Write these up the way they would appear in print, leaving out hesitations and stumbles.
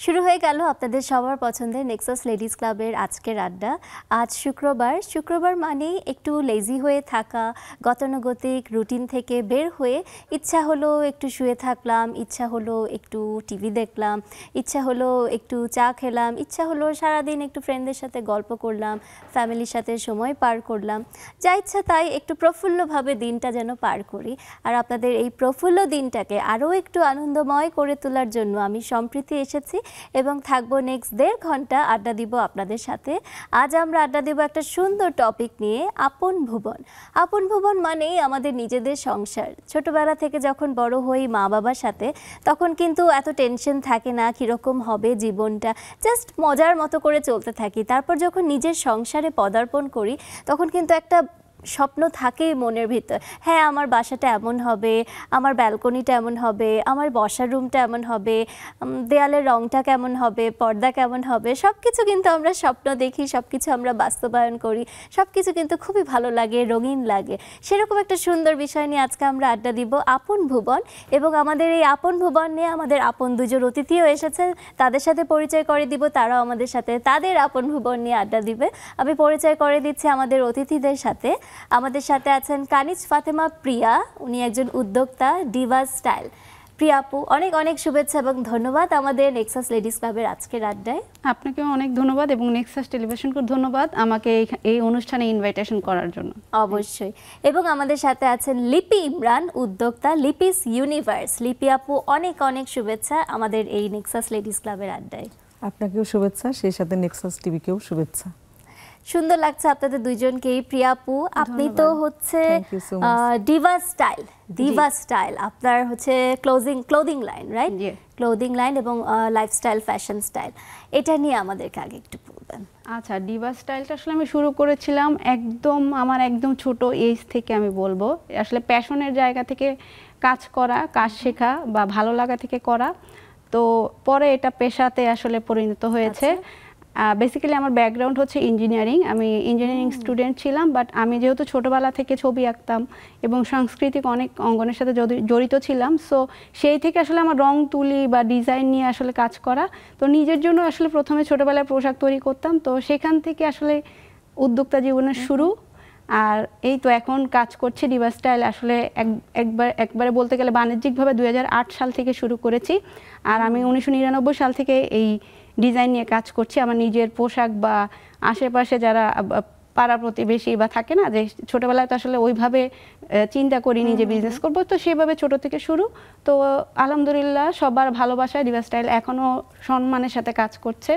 শুরু হয়ে গেল আপনাদের সবার পছন্দের নেক্সাস লেডিস ক্লাবের আজকের আড্ডা। আজ শুক্রবার মানেই একটু লেজি হয়ে থাকা, গতানুগতিক রুটিন থেকে বের হয়ে ইচ্ছা হলো একটু শুয়ে থাকলাম, ইচ্ছা হলো একটু টিভি দেখলাম, ইচ্ছা হলো একটু চা খেলাম, ইচ্ছা হলো সারাদিন একটু ফ্রেন্ডদের সাথে গল্প করলাম, ফ্যামিলির সাথে সময় পার করলাম। যা ইচ্ছা তাই একটু প্রফুল্লভাবে দিনটা যেন পার করি। আর আপনাদের এই প্রফুল্ল দিনটাকে আরও একটু আনন্দময় করে তোলার জন্য আমি সম্প্রীতি এসেছি এবং থাকবো নেক্সট 1.5 ঘন্টা আড্ডা দিব আপনাদের সাথে। আজ আমরা আড্ডা দেব একটা সুন্দর টপিক নিয়ে, আপন ভুবন। আপন ভুবন মানেই আমাদের নিজেদের সংসার। ছোটবেলা থেকে যখন বড় হই মা বাবার সাথে, তখন কিন্তু এত টেনশন থাকে না কীরকম হবে জীবনটা, জাস্ট মজার মতো করে চলতে থাকি। তারপর যখন নিজের সংসারে পদার্পণ করি তখন কিন্তু একটা স্বপ্ন থাকেই মনের ভিতর, হ্যাঁ আমার বাসাটা এমন হবে, আমার ব্যালকনিটা এমন হবে, আমার বসার রুমটা এমন হবে, দেয়ালের রংটা কেমন হবে, পর্দা কেমন হবে, সব কিছু কিন্তু আমরা স্বপ্ন দেখি, সব কিছু আমরা বাস্তবায়ন করি, সব কিছু কিন্তু খুবই ভালো লাগে, রঙিন লাগে। সেরকম একটা সুন্দর বিষয় নিয়ে আজকে আমরা আড্ডা দিব, আপন ভুবন। এবং আমাদের এই আপন ভুবন নিয়ে আমাদের আপন দুজন অতিথিও এসেছে, তাদের সাথে পরিচয় করে দিব, তারাও আমাদের সাথে তাদের আপন ভুবন নিয়ে আড্ডা দিবে। আমি পরিচয় করে দিচ্ছি আমাদের অতিথিদের সাথে। আমাদের সাথে আছেন কানিজ ফাতেমা প্রিয়া, উনি একজন উদ্যোক্তা, ডিভা স্টাইল। প্রিয়া আপু, অনেক অনেক শুভেচ্ছা এবং ধন্যবাদ আমাদের নেক্সাস লেডিস ক্লাবের আজকের আড্ডায়। আপনাকেও অনেক ধন্যবাদ এবং নেক্সাস টেলিভিশনকে ধন্যবাদ আমাকে এই অনুষ্ঠানে ইনভাইটেশন করার জন্য। অবশ্যই। এবং আমাদের সাথে আছেন লিপি ইমরান, উদ্যোক্তা, লিপিস ইউনিভার্স। লিপি আপু, অনেক অনেক শুভেচ্ছা আমাদের এই নেক্সাস লেডিস ক্লাবের আড্ডায়। আপনাকেও শুভেচ্ছা, সেই সাথে নেক্সাস টিভিকেও শুভেচ্ছা। সুন্দর লাগছে আপনাদের দুইজনকেই। প্রিয়া আপু, আপনি তো হচ্ছে ডিভা স্টাইল, আপনার হচ্ছে clothing line, right? Clothing line এবং লাইফস্টাইল, ফ্যাশন স্টাইল, এটা নিয়ে আমাদেরকে আগে একটু বলবেন। আচ্ছা, ডিভা স্টাইলটা আসলে আমি শুরু করেছিলাম আমার একদম ছোট এজ থেকে। আমি বলবো আসলে প্যাশনের জায়গা থেকে কাজ করা, কাজ শেখা বা ভালো লাগা থেকে করা, তো পরে এটা পেশাতে আসলে পরিণত হয়েছে। বেসিক্যালি আমার ব্যাকগ্রাউন্ড হচ্ছে ইঞ্জিনিয়ারিং, আমি ইঞ্জিনিয়ারিং স্টুডেন্ট ছিলাম, বাট আমি যেহেতু ছোটোবেলা থেকে ছবি আঁকতাম এবং সাংস্কৃতিক অনেক অঙ্গনের সাথে জড়িত ছিলাম, সো সেই থেকে আসলে আমার রং তুলি বা ডিজাইন নিয়ে আসলে কাজ করা। তো নিজের জন্য আসলে প্রথমে ছোটোবেলায় পোশাক তৈরি করতাম, তো সেখান থেকে আসলে উদ্যোক্তা জীবনের শুরু। আর এই তো এখন কাজ করছি ডিভা স্টাইল। আসলে একবারে বলতে গেলে বাণিজ্যিকভাবে 2008 সাল থেকে শুরু করেছি। আর আমি 1999 সাল থেকে এই ডিজাইন নিয়ে কাজ করছি। আমার নিজের পোশাক বা আশেপাশে যারা পাড়া প্রতিবেশী বা থাকে না, যে ছোটোবেলায় তো আসলে ওইভাবে চিন্তা করিনি যে বিজনেস করবো, তো সেভাবে ছোট থেকে শুরু। তো আলহামদুলিল্লাহ সবার ভালোবাসায় ডিভা স্টাইল এখনও সম্মানের সাথে কাজ করছে।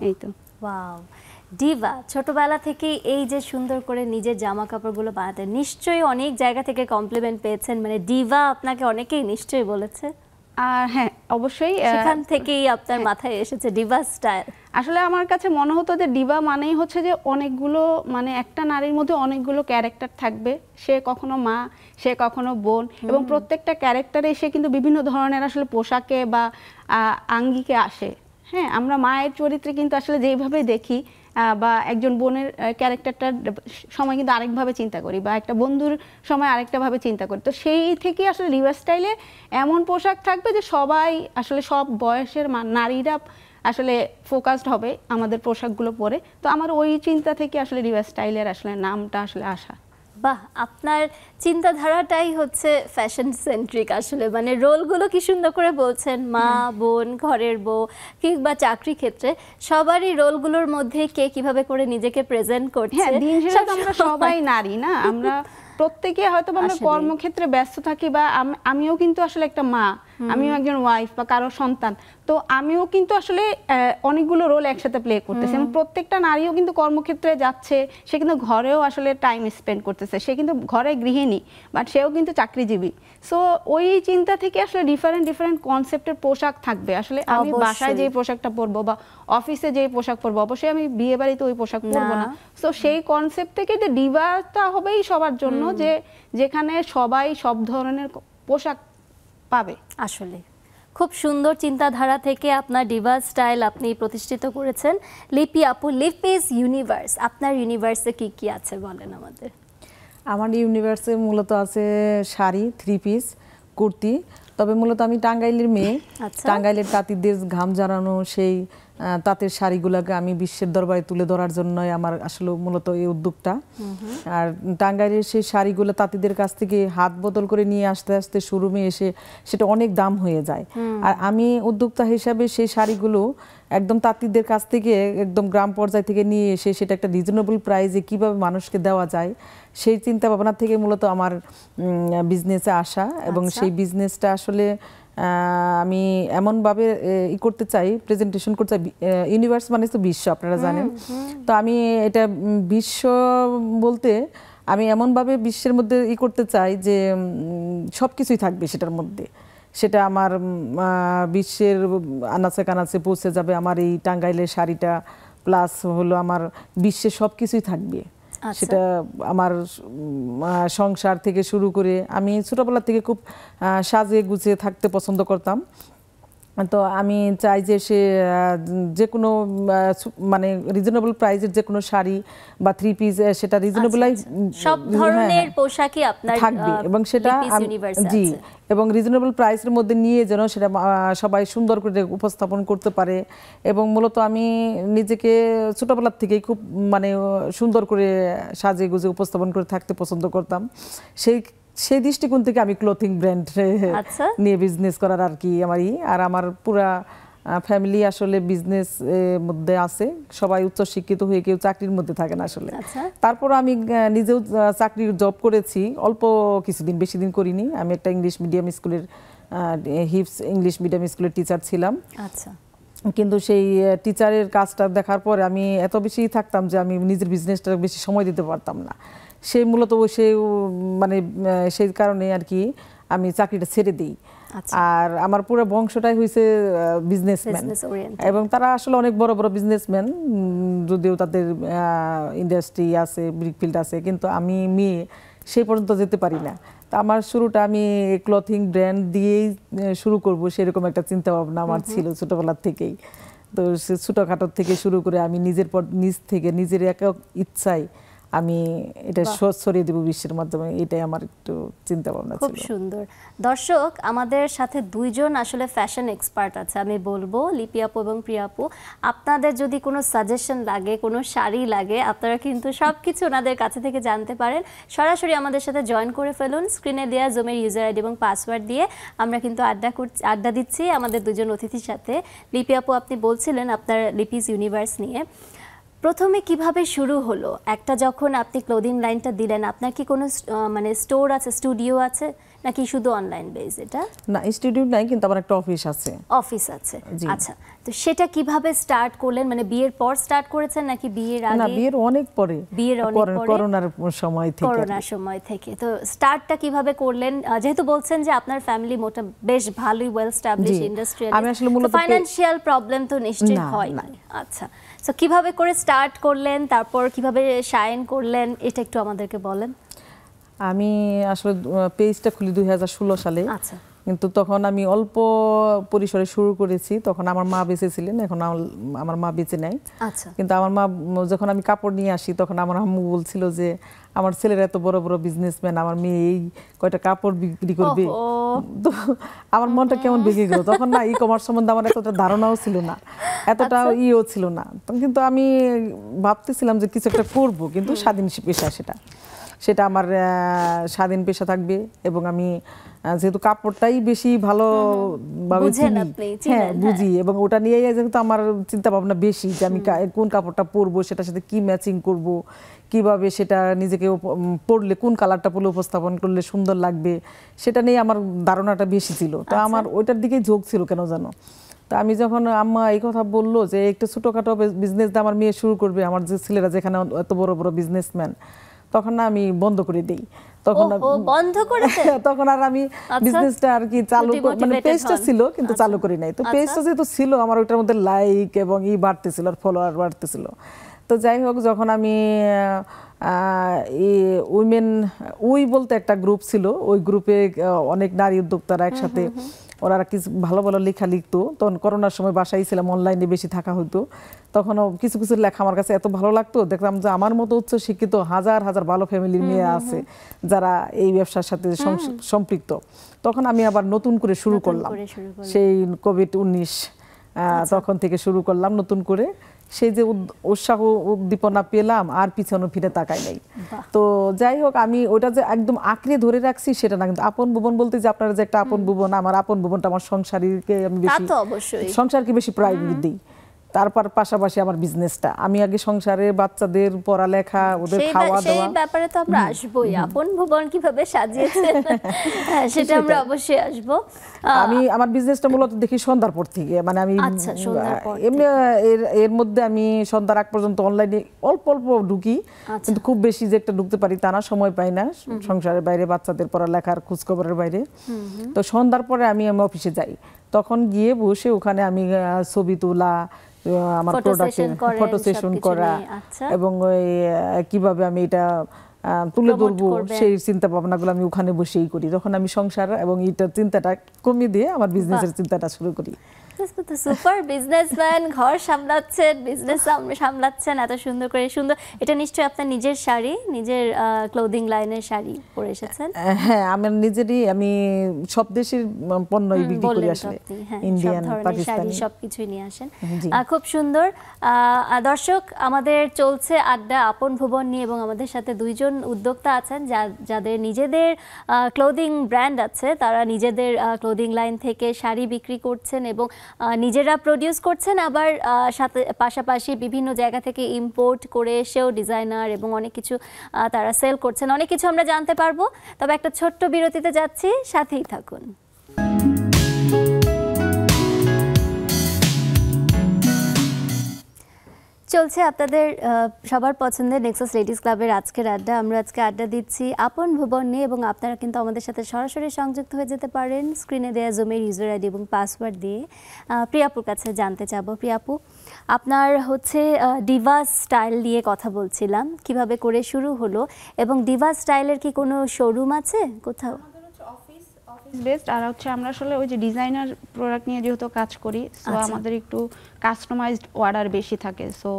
এই তো। ওয়াও, ডিভা ছোটবেলা থেকে এই যে সুন্দর করে নিজের জামা কাপড়গুলো বানাতে, নিশ্চয়ই অনেক জায়গা থেকে কমপ্লিমেন্ট পেয়েছেন, মানে ডিভা আপনাকে অনেকেই নিশ্চয়ই বলেছে। আর হ্যাঁ, অবশ্যই সেখান থেকেই আপনার মাথায় এসেছে ডিভা স্টাইল। আসলে আমার কাছে মনে হতো যে ডিভা মানেই হচ্ছে যে অনেকগুলো, মানে একটা নারীর মধ্যে অনেকগুলো ক্যারেক্টার থাকবে, সে কখনো মা, সে কখনো বোন, এবং প্রত্যেকটা ক্যারেক্টারে সে কিন্তু বিভিন্ন ধরনের আসলে পোশাকে বা আঙ্গিকে আসে। হ্যাঁ, আমরা মায়ের চরিত্রে কিন্তু আসলে যেইভাবে দেখি বা একজন বোনের ক্যারেক্টারটার সময় কিন্তু আরেকভাবে চিন্তা করি, বা একটা বন্ধুর সময় আরেকটাভাবে চিন্তা করি। তো সেই থেকে আসলে ডিভা স্টাইলে এমন পোশাক থাকবে যে সবাই আসলে সব বয়সের নারীরা আসলে ফোকাসড হবে আমাদের পোশাকগুলো পরে। তো আমার ওই চিন্তা থেকে আসলে ডিভা স্টাইলের আসলে নামটা আসলে আসা। বাহ, আপনার চিন্তাধারাটাই হচ্ছে ফ্যাশন সেন্ট্রিক আসলে, মানে রোলগুলো কি সুন্দর করে বলছেন, মা, বোন, ঘরের বউ কিংবা চাকরি ক্ষেত্রে সবারই রোলগুলোর মধ্যে কে কিভাবে করে নিজেকে প্রেজেন্ট করছে। হ্যাঁ, দিন শেষে আমরা সবাই নারী না, আমরা প্রত্যেকে হয়তো আমরা কর্মক্ষেত্রে ব্যস্ত থাকি, বা আমিও কিন্তু আসলে একটা মা, আমিও একজন ওয়াইফ বা কারো সন্তান, তো আমিও কিন্তু আসলে অনেকগুলো রোল একসাথে প্লে করতেছি। এবং প্রত্যেকটা নারীও কিন্তু কর্মক্ষেত্রে যাচ্ছে, সে কিন্তু ঘরেও আসলে টাইম স্পেন্ড করতেছে, সে কিন্তু ঘরে গৃহিণী, বাট সেও কিন্তু চাকরিজীবী। সো ওই চিন্তা থেকে আসলে ডিফারেন্ট কনসেপ্টের পোশাক থাকবে। আসলে আমি বাসায় যে পোশাকটা পরবো বা অফিসে যে পোশাক পরবো, অবশ্যই আমি বিয়ে বাড়িতে ওই পোশাক পরবো না। সো সেই কনসেপ্ট থেকে যে ডিভাটা হবেই সবার জন্য, যে যেখানে সবাই সব ধরনের পোশাক পাবে। আসলে খুব সুন্দর চিন্তাধারা থেকে আপনার ডিভা স্টাইল আপনি প্রতিষ্ঠিত করেছেন। লিপি আপু, লিপিস ইউনিভার্স, আপনার ইউনিভার্সে কি কি আছে বলেন আমাদের। আমার ইউনিভার্সে মূলত আছে শাড়ি, 3 পিস, কুর্তি, তবে মূলত আমি টাঙ্গাইলের মেয়ে। আচ্ছা। টাঙ্গাইলের তাঁতিদের ঘাম ঝরানো সেই তাঁতের শাড়িগুলোকে আমি বিশ্বের দরবারে তুলে ধরার জন্যই আমার আসলে মূলত এই উদ্যোগটা। আর টাঙ্গাইলের সেই শাড়িগুলো তাঁতিদের কাছ থেকে হাত বদল করে নিয়ে আস্তে আস্তে শোরুমে এসে সেটা অনেক দাম হয়ে যায়। আর আমি উদ্যোক্তা হিসাবে সেই শাড়িগুলো একদম তাঁতিদের কাছ থেকে একদম গ্রাম পর্যায় থেকে নিয়ে এসে সেটা একটা রিজনেবল প্রাইসে কিভাবে মানুষকে দেওয়া যায় সেই চিন্তা ভাবনা থেকে মূলত আমার বিজনেসে আসা। এবং সেই বিজনেসটা আসলে আমি এমনভাবে করতে চাই, প্রেজেন্টেশন করতে চাই। ইউনিভার্স মানে তো বিশ্ব, আপনারা জানেন। তো আমি এটা বিশ্ব বলতে আমি এমনভাবে বিশ্বের মধ্যে করতে চাই যে সব কিছুই থাকবে সেটার মধ্যে। সেটা আমার বিশ্বের আনাচে কানাচে পৌঁছে যাবে আমার এই টাঙ্গাইলের শাড়িটা, প্লাস হলো আমার বিশ্বে সব কিছুই থাকবে। সেটা আমার সংসার থেকে শুরু করে আমি ছোটবেলা থেকে খুব সাজে গুছিয়ে থাকতে পছন্দ করতাম। তো আমি চাই যে সে যে কোনো মানে রিজনেবল প্রাইসের যে কোনো শাড়ি বা থ্রি পিস সেটা রিজনেবলাই সব ধরনের পোশাকই আপনার থাকবে এবং সেটা জি এবং রিজনেবল প্রাইসের মধ্যে নিয়ে যেন সেটা সবাই সুন্দর করে উপস্থাপন করতে পারে। এবং মূলত আমি নিজেকে ছোটবেলার থেকেই খুব মানে সুন্দর করে সাজিয়ে গুছিয়ে উপস্থাপন করে থাকতে পছন্দ করতাম। সেই দৃষ্টিকোণ থেকে আমি ক্লোথিং ব্র্যান্ড নিয়ে বিজনেস করার আর কি আর আমার পুরা ফ্যামিলি আসলে বিজনেস মধ্যে আছে। সবাই উচ্চ শিক্ষিত হয়ে কেউ চাকরির মধ্যে থাকে না আসলে। তারপর আমি নিজেও চাকরির জব করেছি অল্প কিছুদিন, বেশি দিন করিনি। আমি একটা ইংলিশ মিডিয়াম স্কুলের হিপস ইংলিশ মিডিয়াম স্কুলের টিচার ছিলাম। আচ্ছা। কিন্তু সেই টিচারের কাজটা দেখার পরে আমি এত বেশি থাকতাম যে আমি নিজের বিজনেসটা বেশি সময় দিতে পারতাম না। সেই মূলত মানে সেই কারণে আর কি আমি চাকরিটা ছেড়ে দিই। আর আমার পুরো বংশটাই হয়েছে বিজনেসম্যান এবং তারা আসলে অনেক বড় বড় বিজনেসম্যান, যদিও তাদের ইন্ডাস্ট্রি আছে, ব্রিকফিল্ড আছে, কিন্তু আমি মেয়ে সেই পর্যন্ত যেতে পারি না। তা আমার শুরুটা আমি ক্লথিং ব্র্যান্ড দিয়েই শুরু করব সেরকম একটা চিন্তা ভাবনা আমার ছিল ছোটবেলার থেকেই। তো সে ছোটোখাটোর থেকে শুরু করে আমি নিজ থেকে নিজের একক ইচ্ছায় আমি এটা ছড়িয়ে দেব বিশ্বের মাধ্যমে, এটাই আমার একটু চিন্তা ভাবনা ছিল। খুব সুন্দর। দর্শক, আমাদের সাথে দুইজন আসলে ফ্যাশন এক্সপার্ট আছে। আমি বলবো লিপি আপু এবং প্রিয়া আপু, আপনাদের যদি কোনো সাজেশন লাগে, কোনো শাড়ি লাগে, আপনারা কিন্তু সবকিছু ওনাদের কাছে থেকে জানতে পারেন। সরাসরি আমাদের সাথে জয়েন করে ফেলুন। স্ক্রিনে দেওয়া জুমের ইউজার আইডি এবং পাসওয়ার্ড দিয়ে আমরা কিন্তু আড্ডা দিচ্ছি আমাদের দুজন অতিথির সাথে। লিপি আপু, আপনি বলছিলেন আপনার লিপিস ইউনিভার্স নিয়ে। প্রথমে কিভাবে শুরু হলো? একটা যখন আপনি ক্লোদিং লাইনটা দিলেন, আপনার কি কোনো মানে স্টোর আছে, স্টুডিও আছে, নাকি শুধু অনলাইন বেস? এটা না, স্টুডিও নাই, কিন্তু আমার একটা অফিস আছে। অফিস আছে, আচ্ছা। তো সেটা কিভাবে স্টার্ট করলেন? মানে বিয়ের পর স্টার্ট করেছেন নাকি বিয়ের আগে? না, বিয়ের অনেক পরে, করোনার সময় থেকে। তো স্টার্টটা কিভাবে করলেন? যেহেতু বলছেন যে আপনার ফ্যামিলি মোটা বেশ ভালোই ওয়েল এস্টাবলিশ ইন্ডাস্ট্রিয়াল, আমি আসলে মূলত ফাইনান্সিয়াল প্রবলেম তো নিশ্চয়ই হয় না। আচ্ছা, সো কিভাবে করে স্টার্ট করলেন, তারপর কিভাবে শাইন করলেন, এটা একটু আমাদেরকে বলেন। আমি আসলে পেজটা খুলি 2016 সালে। আচ্ছা। কিন্তু তখন আমি অল্প পরিসরে শুরু করেছি। তখন আমার মা বেঁচে ছিলেন, এখন আমার মা বেঁচে নাই। আচ্ছা। কিন্তু আমার মা যখন আমি কাপড় নিয়ে আসি তখন আমার আম্মু বলছিল যে আমার ছেলেরা এত বড় বড় বিজনেসম্যান, আমার মেয়ে এই কয়টা কাপড় বিক্রি করবে। তো আমার মনটা কেমন ভেঙে গেল। তখন না ই কমার্স সম্বন্ধে আমার এতটা ধারণাও ছিল না, এতটা ইও ছিল না। কিন্তু আমি ভাবতেছিলাম যে কিছু একটা করবো, কিন্তু স্বাধীন পেশা সেটা আমার স্বাধীন পেশা থাকবে। এবং আমি যেহেতু কাপড়টাই বেশি ভালোভাবে বুঝি এবং ওটা নিয়েই যেহেতু আমার চিন্তা ভাবনা বেশি যে আমি কোন কাপড়টা পরবো, সেটার সাথে কি ম্যাচিং করব, কিভাবে সেটা নিজেকে পরলে কোন কালারটা পরলে উপস্থাপন করলে সুন্দর লাগবে, সেটা নিয়ে আমার ধারণাটা বেশি ছিল। তো আমার ওইটার দিকেই ঝোঁক ছিল কেন জানো। তো আমি যখন আম্মা এই কথা বললো যে একটু ছোটোখাটো বিজনেস দিয়ে আমার মেয়ে শুরু করবে, আমার যে ছেলেরা যেখানে এত বড় বড় বিজনেসম্যান, তখন না আমি বন্ধ করে দিই। তখন আর আমি বিজনেসটা আর কি চালু, মানে পেজটা ছিল কিন্তু চালু করি নাই। তো পেজটা যেহেতু ছিল আমার, ওইটার মধ্যে লাইক এবং বাড়তেছিল আর ফলোয়ার বাড়তেছিল। তো যাই হোক, যখন আমি উই বলতে একটা গ্রুপ ছিল, ওই গ্রুপে অনেক নারী উদ্যোক্তারা একসাথে ওরা কিছু ভালো ভালো লেখা লিখতো। তখন করোনার সময় বাসায় ছিলাম, অনলাইনে বেশি থাকা হতো, তখনও কিছু কিছু লেখা আমার কাছে এত ভালো লাগতো, দেখলাম যে আমার মতো উচ্চ শিক্ষিত হাজার হাজার ভালো ফ্যামিলির মেয়ে আছে যারা এই ব্যবসার সাথে সম্পৃক্ত। তখন আমি আবার নতুন করে শুরু করলাম, সেই কোভিড-19 তখন থেকে শুরু করলাম নতুন করে। সেই যে উৎসাহ উদ্দীপনা পেলাম, আর পিছনে ফিরে তাকাই নাই। তো যাই হোক, আমি ওটা যে একদম আঁকড়ে ধরে রাখছি সেটা না, কিন্তু আপন ভুবন বলতে যে আপনারা যে একটা আপন ভুবন, আমার আপন ভুবনটা আমার সংসারীকে আমি বেশি, সংসারকে বেশি প্রায়োরিটি দিই। তারপর পাশাপাশি আমার বিজনেসটা, আমি আগে সংসারে বাচ্চাদের পড়ালেখা, ওদের খাওয়া দাওয়া, সেই ব্যাপারে তো আমরা আসবোই। আপন ভুবন কিভাবে সাজিয়েছেন সেটা আমরা অবশ্যই আসবো। আমি আমার বিজনেসটা মূলত দেখি সন্ধ্যার পর থেকে, মানে আমি এমনি এর মধ্যে আমি সন্ধ্যার আগ পর্যন্ত অনলাইনে অল্প অল্প ঢুকি, কিন্তু খুব বেশি যে একটা ঢুকতে পারি তা না, সময় পাই না সংসারের বাইরে, বাচ্চাদের পড়ালেখার খোঁজখবরের বাইরে। তো সন্ধ্যার পরে আমি অফিসে যাই, তখন গিয়ে বসে ওখানে আমি ছবি তোলা, আমার প্রোডাক্টের ফটো সেশন করা, এবং ওই কিভাবে আমি এটা তুলে ধরবো সেই চিন্তা ভাবনাগুলো আমি ওখানে বসেই করি। তখন আমি সংসার এবং এইটার চিন্তাটা কমিয়ে দিয়ে আমার বিজনেসের চিন্তাটা শুরু করি। সুপার বিজনেসম্যান, ঘর সামলাচ্ছেন, বিজনেস সামলাচ্ছেন এত সুন্দর করে। সুন্দর, এটা নিশ্চয়ই আপনার নিজের শাড়ি, নিজের ক্লোদিং লাইনের শাড়ি পরে এসেছেন? হ্যাঁ, আমার নিজেরই, আমি সব দেশের পণ্যই বিক্রি করি আসলে, ইন্ডিয়ান, পাকিস্তানি সবকিছুই নিয়ে আসেন। খুব সুন্দর। দর্শক, আমাদের চলছে আড্ডা আপন ভুবন নিয়ে, এবং আমাদের সাথে দুইজন উদ্যোক্তা আছেন যাদের নিজেদের ক্লোদিং ব্র্যান্ড আছে। তারা নিজেদের ক্লোদিং লাইন থেকে শাড়ি বিক্রি করছেন এবং নিজেরা প্রডিউস করছেন, আবার সাথে পাশাপাশি বিভিন্ন জায়গা থেকে ইম্পোর্ট করে এসেও ডিজাইনার এবং অনেক কিছু তারা সেল করছেন। অনেক কিছু আমরা জানতে পারবো, তবে একটা ছোট্ট বিরতিতে যাচ্ছি, সাথেই থাকুন। চলছে আপনাদের সবার পছন্দের নেক্সাস লেডিস ক্লাবের আজকের আড্ডা। আমরা আজকে আড্ডা দিচ্ছি আপন ভুবন নিয়ে, এবং আপনারা কিন্তু আমাদের সাথে সরাসরি সংযুক্ত হয়ে যেতে পারেন স্ক্রিনে দেওয়া জুমের ইউজার আইডি এবং পাসওয়ার্ড দিয়ে। প্রিয়াপুর কাছে জানতে চাবো, প্রিয়াপু, আপনার হচ্ছে ডিভা স্টাইল নিয়ে কথা বলছিলাম, কিভাবে করে শুরু হলো, এবং ডিভা স্টাইলের কি কোনো শোরুম আছে কোথাও? বেস্ট, আর হচ্ছে আমরা আসলে ওই যে ডিজাইনার প্রোডাক্ট নিয়ে যেহেতু কাজ করি, সো আমাদের একটু কাস্টমাইজড অর্ডার বেশি থাকে। সো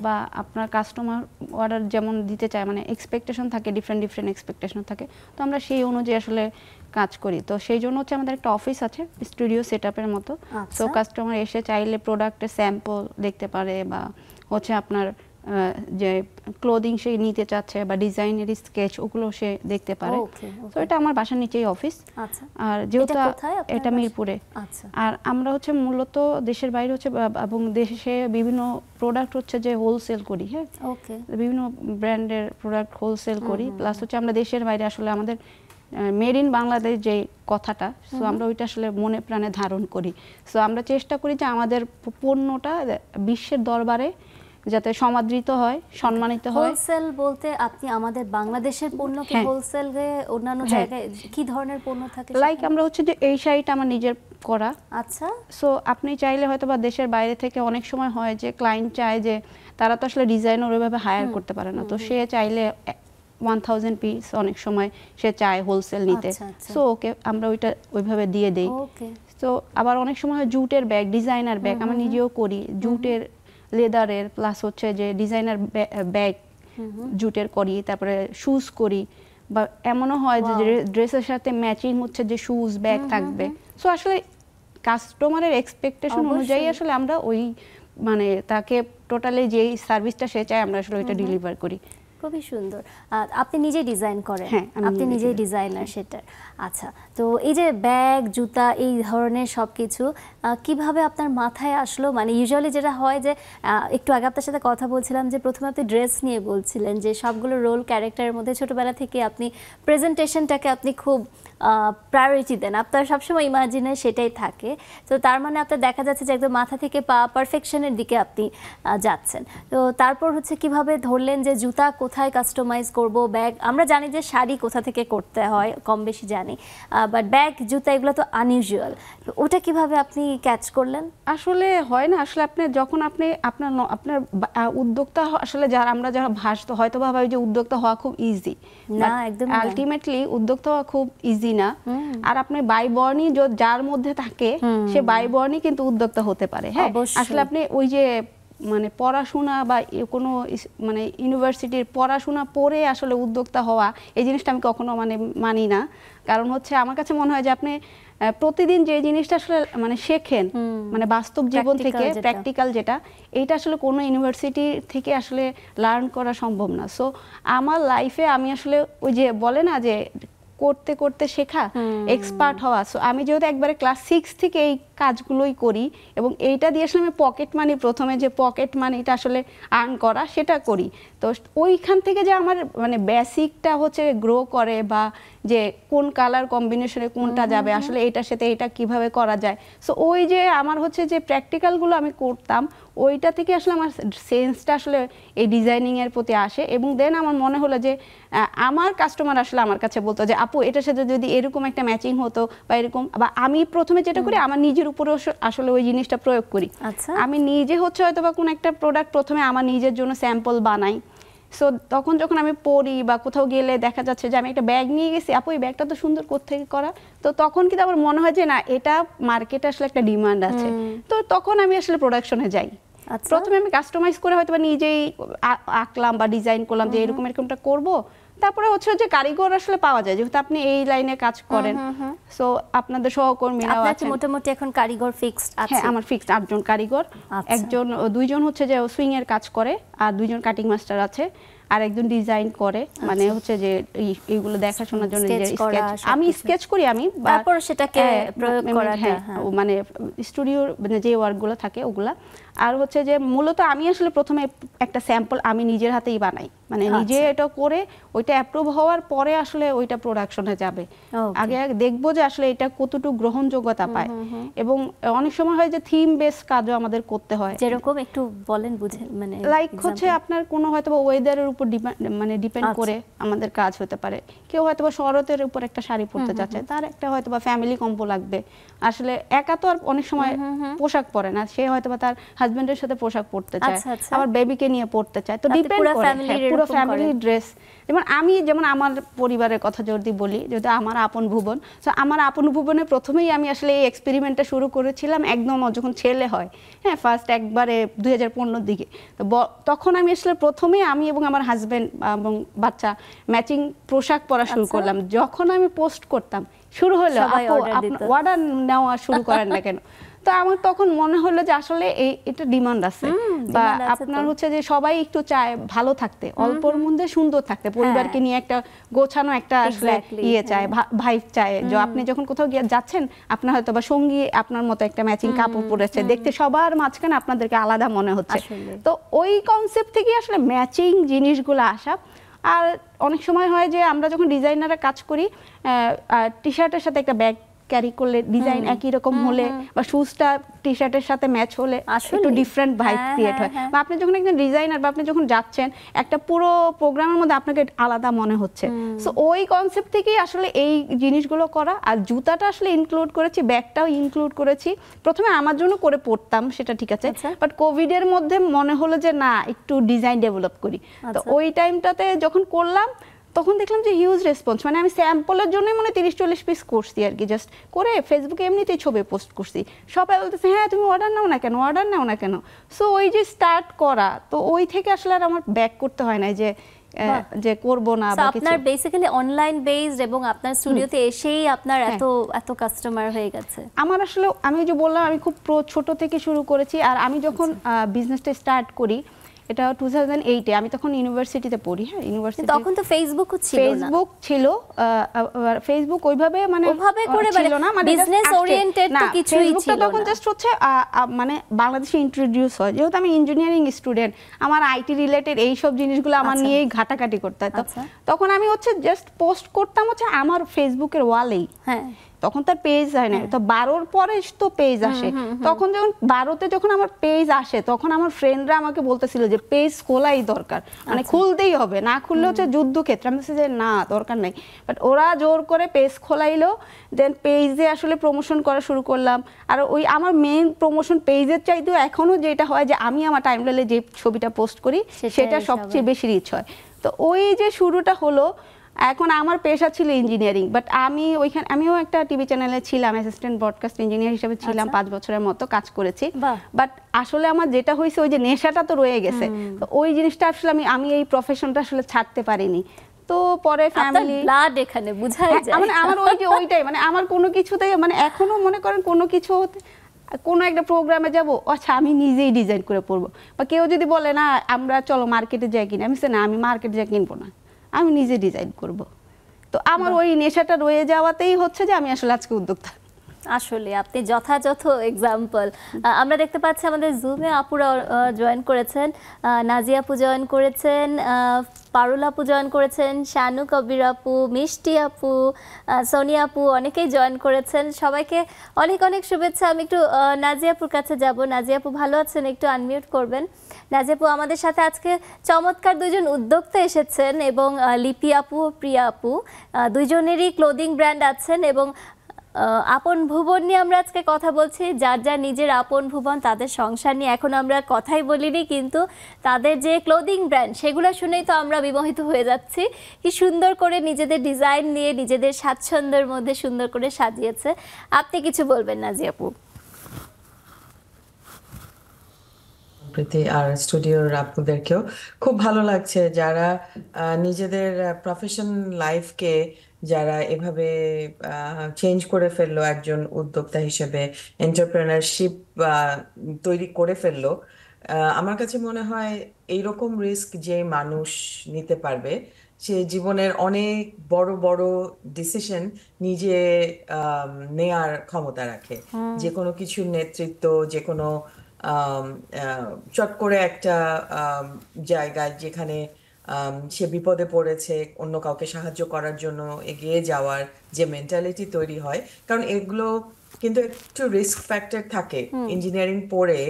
বা আপনার কাস্টমার অর্ডার যেমন দিতে চায়, মানে এক্সপেকটেশন থাকে, ডিফারেন্ট এক্সপেকটেশন থাকে, তো আমরা সেই অনুযায়ী আসলে কাজ করি। তো সেই জন্য হচ্ছে আমাদের একটা অফিস আছে, স্টুডিও সেটআপের মতো। সো কাস্টমার এসে চাইলে প্রোডাক্টের স্যাম্পল দেখতে পারে, বা হচ্ছে আপনার যে ক্লোদিং সে নিতে চাচ্ছে বা ডিজাইনের স্কেচ, ওগুলো সে দেখতে পারে। তো এটা আমার বাসার নিচেই অফিস। আর যেহেতু এটা মিরপুরে, আর আমরা হচ্ছে মূলত দেশের বাইরে হচ্ছে এবং দেশে বিভিন্ন প্রোডাক্ট হচ্ছে যে হোলসেল করি। হ্যাঁ, বিভিন্ন ব্র্যান্ডের প্রোডাক্ট হোলসেল করি, প্লাস হচ্ছে আমরা দেশের বাইরে আসলে আমাদের মেড ইন বাংলাদেশ যে কথাটা, সো আমরা ওইটা আসলে মনে প্রাণে ধারণ করি। সো আমরা চেষ্টা করি যে আমাদের পণ্যটা বিশ্বের দরবারে যাতে সমাদৃত হয়, সম্মানিত হয়। হোলসেল বলতে আপনি আমাদের বাংলাদেশের পণ্যকে হোলসেলে অন্যান্য জায়গায় কি ধরনের পণ্য থাকে? লাইক আমরা হচ্ছে যে এই শাড়িটা আমার নিজের করা। আচ্ছা। সো আপনি চাইলে হয়তো বা দেশের বাইরে থেকে অনেক সময় হয় যে ক্লায়েন্ট চায় যে তারা তো আসলে ডিজাইনার ওইভাবে হায়ার করতে পারে না, তো সে চাইলে 1000 পিস অনেক সময় সে চায় হোলসেল নিতে। সো ওকে আমরা ওইটা ওইভাবে দিয়ে দেই। তো আবার অনেক সময় হয় জুটের ব্যাগ, ডিজাইনার ব্যাগ আমরা নিজেও করি, জুটের, লেদারের, প্লাস হচ্ছে যে ডিজাইনার ব্যাগ জুটের করি, তারপরে শুজ করি, বা এমনও হয় যে ড্রেসের সাথে ম্যাচিং হচ্ছে যে শুজ ব্যাগ থাকবে। সো আসলে কাস্টমারের এক্সপেকটেশন অনুযায়ী আসলে আমরা ওই মানে তাকে টোটালি যেই সার্ভিসটা সে চায় আমরা আসলে ওইটা ডেলিভার করি। খুবই সুন্দর। আপনি নিজে ডিজাইন করেন? হ্যাঁ, আপনি নিজেই ডিজাইনার সেটার। আচ্ছা, তো এই যে ব্যাগ, জুতা, এই ধরনের সব কিছু কিভাবে আপনার মাথায় আসলো? মানে ইউজুয়ালি যেটা হয় যে একটু আগে আপনার সাথে কথা বলছিলাম যে প্রথমে আপনি ড্রেস নিয়ে বলছিলেন যে সবগুলো রোল ক্যারেক্টারের মধ্যে ছোটোবেলা থেকে আপনি প্রেজেন্টেশনটাকে আপনি খুব প্রায়োরিটি দেন, আপনার সবসময় ইমাজিনে সেটাই থাকে। তো তার মানে আপনার দেখা যাচ্ছে যে একদম মাথা থেকে পা পারফেকশনের দিকে আপনি যাচ্ছেন। তো তারপর হচ্ছে কিভাবে ধরলেন যে জুতা কোথায় কাস্টমাইজ করব, ব্যাগ আমরা জানি যে শাড়ি কোথা থেকে করতে হয় কম বেশি জানি, বাট ব্যাগ, জুতা এগুলো তো আনইউজুয়াল, ওটা কিভাবে আপনি ক্যাচ করলেন? আসলে হয় না, আসলে আপনি যখন আপনার উদ্যোক্তা আসলে আমরা যারা ভাসতো হয়তো ভাবে যে উদ্যোক্তা হওয়া খুব ইজি না, একদমই না। আলটিমেটলি উদ্যোক্তা হওয়া খুব ইজি না। আর আপনি বাইবর্ণই যার মধ্যে থাকে সে বাইবর্ণই কিন্তু উদ্যোক্তা হতে পারে। হ্যাঁ, আসলে আপনি ওই যে মানে পড়াশোনা বা কোনো মানে ইউনিভার্সিটির পড়াশোনা পড়ে আসলে উদ্যোক্তা হওয়া এই জিনিসটা আমি কখনো মানি না। কারণ হচ্ছে আমার কাছে মনে হয় যে আপনি প্রতিদিন যে জিনিসটা আসলে মানে শেখেন মানে বাস্তব জীবন থেকে প্র্যাকটিক্যাল যেটা, এইটা আসলে কোনো ইউনিভার্সিটি থেকে আসলে লার্ন করা সম্ভব না। সো আমার লাইফে আমি আসলে ওই যে বলে না যে করতে করতে শেখা, এক্সপার্ট হওয়া। সো আমি যেহেতু একবারে ক্লাস 6 থেকে এই কাজগুলোই করি এবং এইটা দিয়ে আসলে আমি পকেট মানি, প্রথমে যে পকেট মানিটা আসলে আর্ন করা সেটা করি। তো ওইখান থেকে যে আমার মানে বেসিকটা হচ্ছে গ্রো করে বা যে কোন কালার কম্বিনেশনে কোনটা যাবে আসলে এইটার সাথে এটা কিভাবে করা যায়। সো ওই যে আমার হচ্ছে যে প্র্যাকটিক্যালগুলো আমি করতাম ওইটা থেকে আসলে আমার সেন্সটা আসলে এই ডিজাইনিং এর প্রতি আসে। এবং দেন আমার মনে হলো যে আমার কাস্টমার আসলে আমার কাছে বলতো যে আপু এটার সাথে যদি এরকম একটা ম্যাচিং হতো বা এরকম, বা আমি প্রথমে যেটা করি আমার নিজের উপরে আসলে ওই জিনিসটা প্রয়োগ করি। আমি নিজে হচ্ছে হয়তো বা কোন একটা প্রোডাক্ট প্রথমে আমার নিজের জন্য স্যাম্পল বানাই। সো তখন যখন আমি পড়ি বা কোথাও গেলে দেখা যাচ্ছে যে আমি একটা ব্যাগ নিয়ে গেছি, আপু এই ব্যাগটা তো সুন্দর কোত্থেকে করা, তো তখন কিন্তু আমার মনে হয় যে না এটা মার্কেটে আসলে একটা ডিমান্ড আছে। তো তখন আমি আসলে প্রোডাকশনে যাই। প্রথমে আমি কাস্টমাইজ করে হয়তো বা নিজেই আঁকলাম বা ডিজাইন করলাম যে এরকম এরকমটা করব। তারপরে হচ্ছে যে কারিগর আসলে পাওয়া যায় যেহেতু আপনি এই লাইনে কাজ করেন। সো আপনাদের সহকর্মীরাও আছেন মোটামুটি এখন কারিগর ফিক্সড আছে? হ্যাঁ, আমার ফিক্সড 8 জন কারিগর, দুইজন হচ্ছে যে সুইং এর কাজ করে আর 2 জন কাটিং মাস্টার আছে আর একজন ডিজাইন করে, মানে হচ্ছে যে এইগুলো দেখাশোনার জন্য যে স্কেচ আমি স্কেচ করি আমি, তারপর সেটাকে প্রয়োগ করাটা মানে স্টুডিওর মানে যে ওয়ার্কগুলো থাকে ওগুলা। আর হচ্ছে যে মূলত আমি আসলে প্রথমে একটা স্যাম্পল আমি নিজের হাতেই বানাই, মানে নিজে এটা করে ওইটা অ্যাপ্রুভ হওয়ার পরে আসলে ওইটা প্রোডাকশনে যাবে। আগে দেখবো যে আসলে এটা কতটুকু গ্রহণযোগ্যতা পায়। এবং অনেক সময় হয় যে থিম বেস কাজও আমাদের করতে হয়, যেরকম একটু বলেন বুঝে, মানে লাইক হচ্ছে আপনার কোনো হয়তো ওয়েদারের উপর ডিপেন্ড করে আমাদের কাজ হতে পারে। কেউ হয়তো বা শরতের উপর একটা শাড়ি পরতে চাচ্ছে, তার একটা হয়তো বা ফ্যামিলি কম্বো লাগবে। আসলে একা তো আর অনেক সময় পোশাক পরে না, সে হয়তো বা তার হাজবেন্ডের সাথে পোশাক পরতে চায়, আবার বেবিকে নিয়ে পরতে চায়, তো ডিপেন্ড করে পুরো ফ্যামিলি ড্রেস। যেমন আমার পরিবারের কথা যদি বলি, যদি আমার আপন ভুবন, তো আমার আপন ভুবনে প্রথমেই আমি আসলে এই এক্সপেরিমেন্টটা শুরু করেছিলাম একদম যখন ছেলে হয়, হ্যাঁ ফার্স্ট একবারে 2015 দিকে। তো তখন আমি আসলে প্রথমেই আমি এবং আমার হাজবেন্ড এবং বাচ্চা ম্যাচিং পোশাক পরা শুরু করলাম। যখন আমি পোস্ট করতাম শুরু হলো অর্ডার নেওয়া শুরু করেন না কেন, তো আমার তখন মনে হলো যে আসলে এটা ডিমান্ড আছে, বা আপনার হচ্ছে যে সবাই একটু চায় ভালো থাকতে, অল্পর মধ্যে সুন্দর থাকতে, পরিবারকে নিয়ে একটা গোছানো একটা আসলে চায়, ভাইব চায় যে আপনি যখন কোথাও যাচ্ছেন আপনার হয়তো বা সঙ্গী আপনার মতো একটা ম্যাচিং কাপড় পরেছে, দেখতে সবার মাঝখানে আপনাদেরকে আলাদা মনে হচ্ছে। তো ওই কনসেপ্ট থেকে আসলে ম্যাচিং জিনিসগুলো আসা। আর অনেক সময় হয় যে আমরা যখন ডিজাইনাররা কাজ করি টি শার্টের সাথে একটা ব্যাগ ক্যারি করলে ডিজাইন একই রকম হলে বা শুজটা টি শার্টের সাথে ম্যাচ হলে একটু ডিফারেন্ট ভাইব ক্রিয়েট হয়। বা আপনি যখন একজন ডিজাইনার বা আপনি যখন যাচ্ছেন একটা পুরো প্রোগ্রামের মধ্যে আপনাকে আলাদা মনে হচ্ছে। সো ওই কনসেপ্ট থেকেই আসলে এই জিনিসগুলো করা। আর জুতাটা আসলে ইনক্লুড করেছি, ব্যাগটাও ইনক্লুড করেছি। প্রথমে আমার জন্য করে পড়তাম, সেটা ঠিক আছে, বাট কোভিড এর মধ্যে মনে হলো যে না একটু ডিজাইন ডেভেলপ করি। তো ওই টাইমটাতে যখন করলাম তখন দেখলাম যে হিউজ রেসপন্স, মানে আমি স্যাম্পলের জন্যই মানে 30-40 পিস করছি আর কি, জাস্ট করে ফেসবুকে এমনিতেই ছবি পোস্ট করছি। সবাই বলতেছে হ্যাঁ তুমি অর্ডার নাও না কেন। সো ওই যে স্টার্ট করা, তো ওই থেকে আসলে আর আমার ব্যাক করতে হয় না যে করবো না বা কিছু। আপনার বেসিক্যালি অনলাইন বেসড এবং আপনার স্টুডিওতে এসেই আপনার এত কাস্টমার হয়ে গেছে। আমার আসলে আমি যে বললাম আমি খুব ছোট থেকে শুরু করেছি। আর আমি যখন বিজনেসটা স্টার্ট করি এটা 2008-এ, আমি তখন ইউনিভার্সিটিতে পড়ি। হ্যাঁ, ইউনিভার্সিটি তখন তো ফেসবুক ছিল না। ফেসবুক ছিল, ফেসবুক ওইভাবে মানে ছিল না, মানে বিজনেস ওরিয়েন্টেড তো কিছুই ছিল না। তখন জাস্ট হচ্ছে মানে বাংলাদেশে ইন্ট্রোডিউস হয়, যেহেতু আমি ইঞ্জিনিয়ারিং স্টুডেন্ট, আমার আইটি রিলেটেড এই সব জিনিসগুলো আমার নিয়েই ঘাটাঘাটি করতে হয়। তখন আমি হচ্ছে জাস্ট পোস্ট করতাম হচ্ছে আমার ফেসবুকের ওয়ালেই, হ্যাঁ, তখন তার পেজ হয় না, তো 12র পরে তো পেজ আসে। তখন যখন 12তে যখন আমার পেজ আসে তখন আমার ফ্রেন্ডরা আমাকে বলতেছিল যে পেজ খোলাই দরকার, মানে খুলতেই হবে, না খুললে হচ্ছে যুদ্ধক্ষেত্র। আমি বলছি যে না, দরকার নাই। বাট ওরা জোর করে পেজ খোলাইলো, দেন পেজে আসলে প্রমোশন করা শুরু করলাম। আর ওই আমার মেইন প্রমোশন পেজের চাইতেও এখনও যেটা হয় যে আমি আমার টাইমলাইনে যে ছবিটা পোস্ট করি সেটা সবচেয়ে বেশি রিচ হয়। তো ওই যে শুরুটা হলো, এখন আমার পেশা ছিল ইঞ্জিনিয়ারিং, বাট আমিও একটা টিভি চ্যানেলে ছিলাম, অ্যাসিস্ট্যান্ট ব্রডকাস্ট ইঞ্জিনিয়ার হিসেবে ছিলাম, 5 বছরের মতো কাজ করেছি। বাট আসলে আমার যেটা হয়েছে ওই যে নেশাটা তো রয়ে গেছে, তো ওই জিনিসটা আসলে আমি এই প্রফেশনটা আসলে ছাড়তে পারিনি। তো পরে ফ্যামিলি ব্লাড এখানে বোঝাই যায়, মানে আমার ওই যে ওইটাই, মানে আমার কোনো কিছুতেই মানে এখনো মনে করেন কোনো কিছু কোনো একটা প্রোগ্রামে যাব, আচ্ছা আমি নিজেই ডিজাইন করে পরবো, বা কেউ যদি বলে না আমরা চলো মার্কেটে যাই কিনে, আমি না, আমি মার্কেটে যাই কিনবো না, আমি নিজে ডিজাইন করব। তো আমার ওই নেশাটা রয়ে যাওয়াতেই হচ্ছে যে আমি আসলে আজকে উদ্যোক্তা। আসলে আপনি যথাযথ এক্সাম্পল। আমরা দেখতে পাচ্ছি আমাদের জুমে আপুরা জয়েন করেছেন, নাজিয়া আপু জয়েন করেছেন, পারুল আপু জয়েন করেছেন, শানু কবির আপু, মিষ্টি আপু, সোনিয়া আপু, অনেকেই জয়েন করেছেন। সবাইকে অনেক অনেক শুভেচ্ছা। আমি একটু নাজিয়া আপুর কাছে যাব। নাজিয়া আপু ভালো আছেন? একটু আনমিউট করবেন। নাজিয়া আপু, আমাদের সাথে আজকে চমৎকার দুইজন উদ্যোক্তা এসেছেন এবং লিপি আপু, প্রিয়া আপু, দুইজনেরই ক্লোদিং ব্র্যান্ড আছেন এবং আপন ভুবন নিয়ে আমরা আজকে কথা বলছি। যার যার নিজের আপন ভুবন, তাদের সংসার নিয়ে এখন আমরা কথাই বলিনি, কিন্তু তাদের যে ক্লোদিং ব্র্যান্ড সেগুলো শুনেই তো আমরা বিমোহিত হয়ে যাচ্ছি। কি সুন্দর করে নিজেদের ডিজাইন নিয়ে নিজেদের স্বাচ্ছন্দ্যের মধ্যে সুন্দর করে সাজিয়েছে। আপনি কিছু বলবেন নাজিয়া আপু? প্রীতি আর স্টুডিওর আপুদেরকেও খুব ভালো লাগছে যারা নিজেদের প্রফেশন লাইফকে যারা এভাবে চেঞ্জ করে ফেললো, একজন উদ্যোক্তা হিসেবে এন্টারপ্রেনারশিপ তৈরি করে ফেললো। আমার কাছে মনে হয় এইরকম রিস্ক যে মানুষ নিতে পারবে সে জীবনের অনেক বড় বড় ডিসিশন নিজে নেয়ার ক্ষমতা রাখে। যে কোনো কিছুর নেতৃত্ব, যে কোনো চট করে একটা জায়গায় যেখানে সে বিপদে পড়েছে অন্য কাউকে সাহায্য করার জন্য এগিয়ে যাওয়ার যে মেন্টালিটি তৈরি হয়, কারণ এগুলো কিন্তু একটু রিস্ক ফ্যাক্টর থাকে। ইঞ্জিনিয়ারিং পড়ে,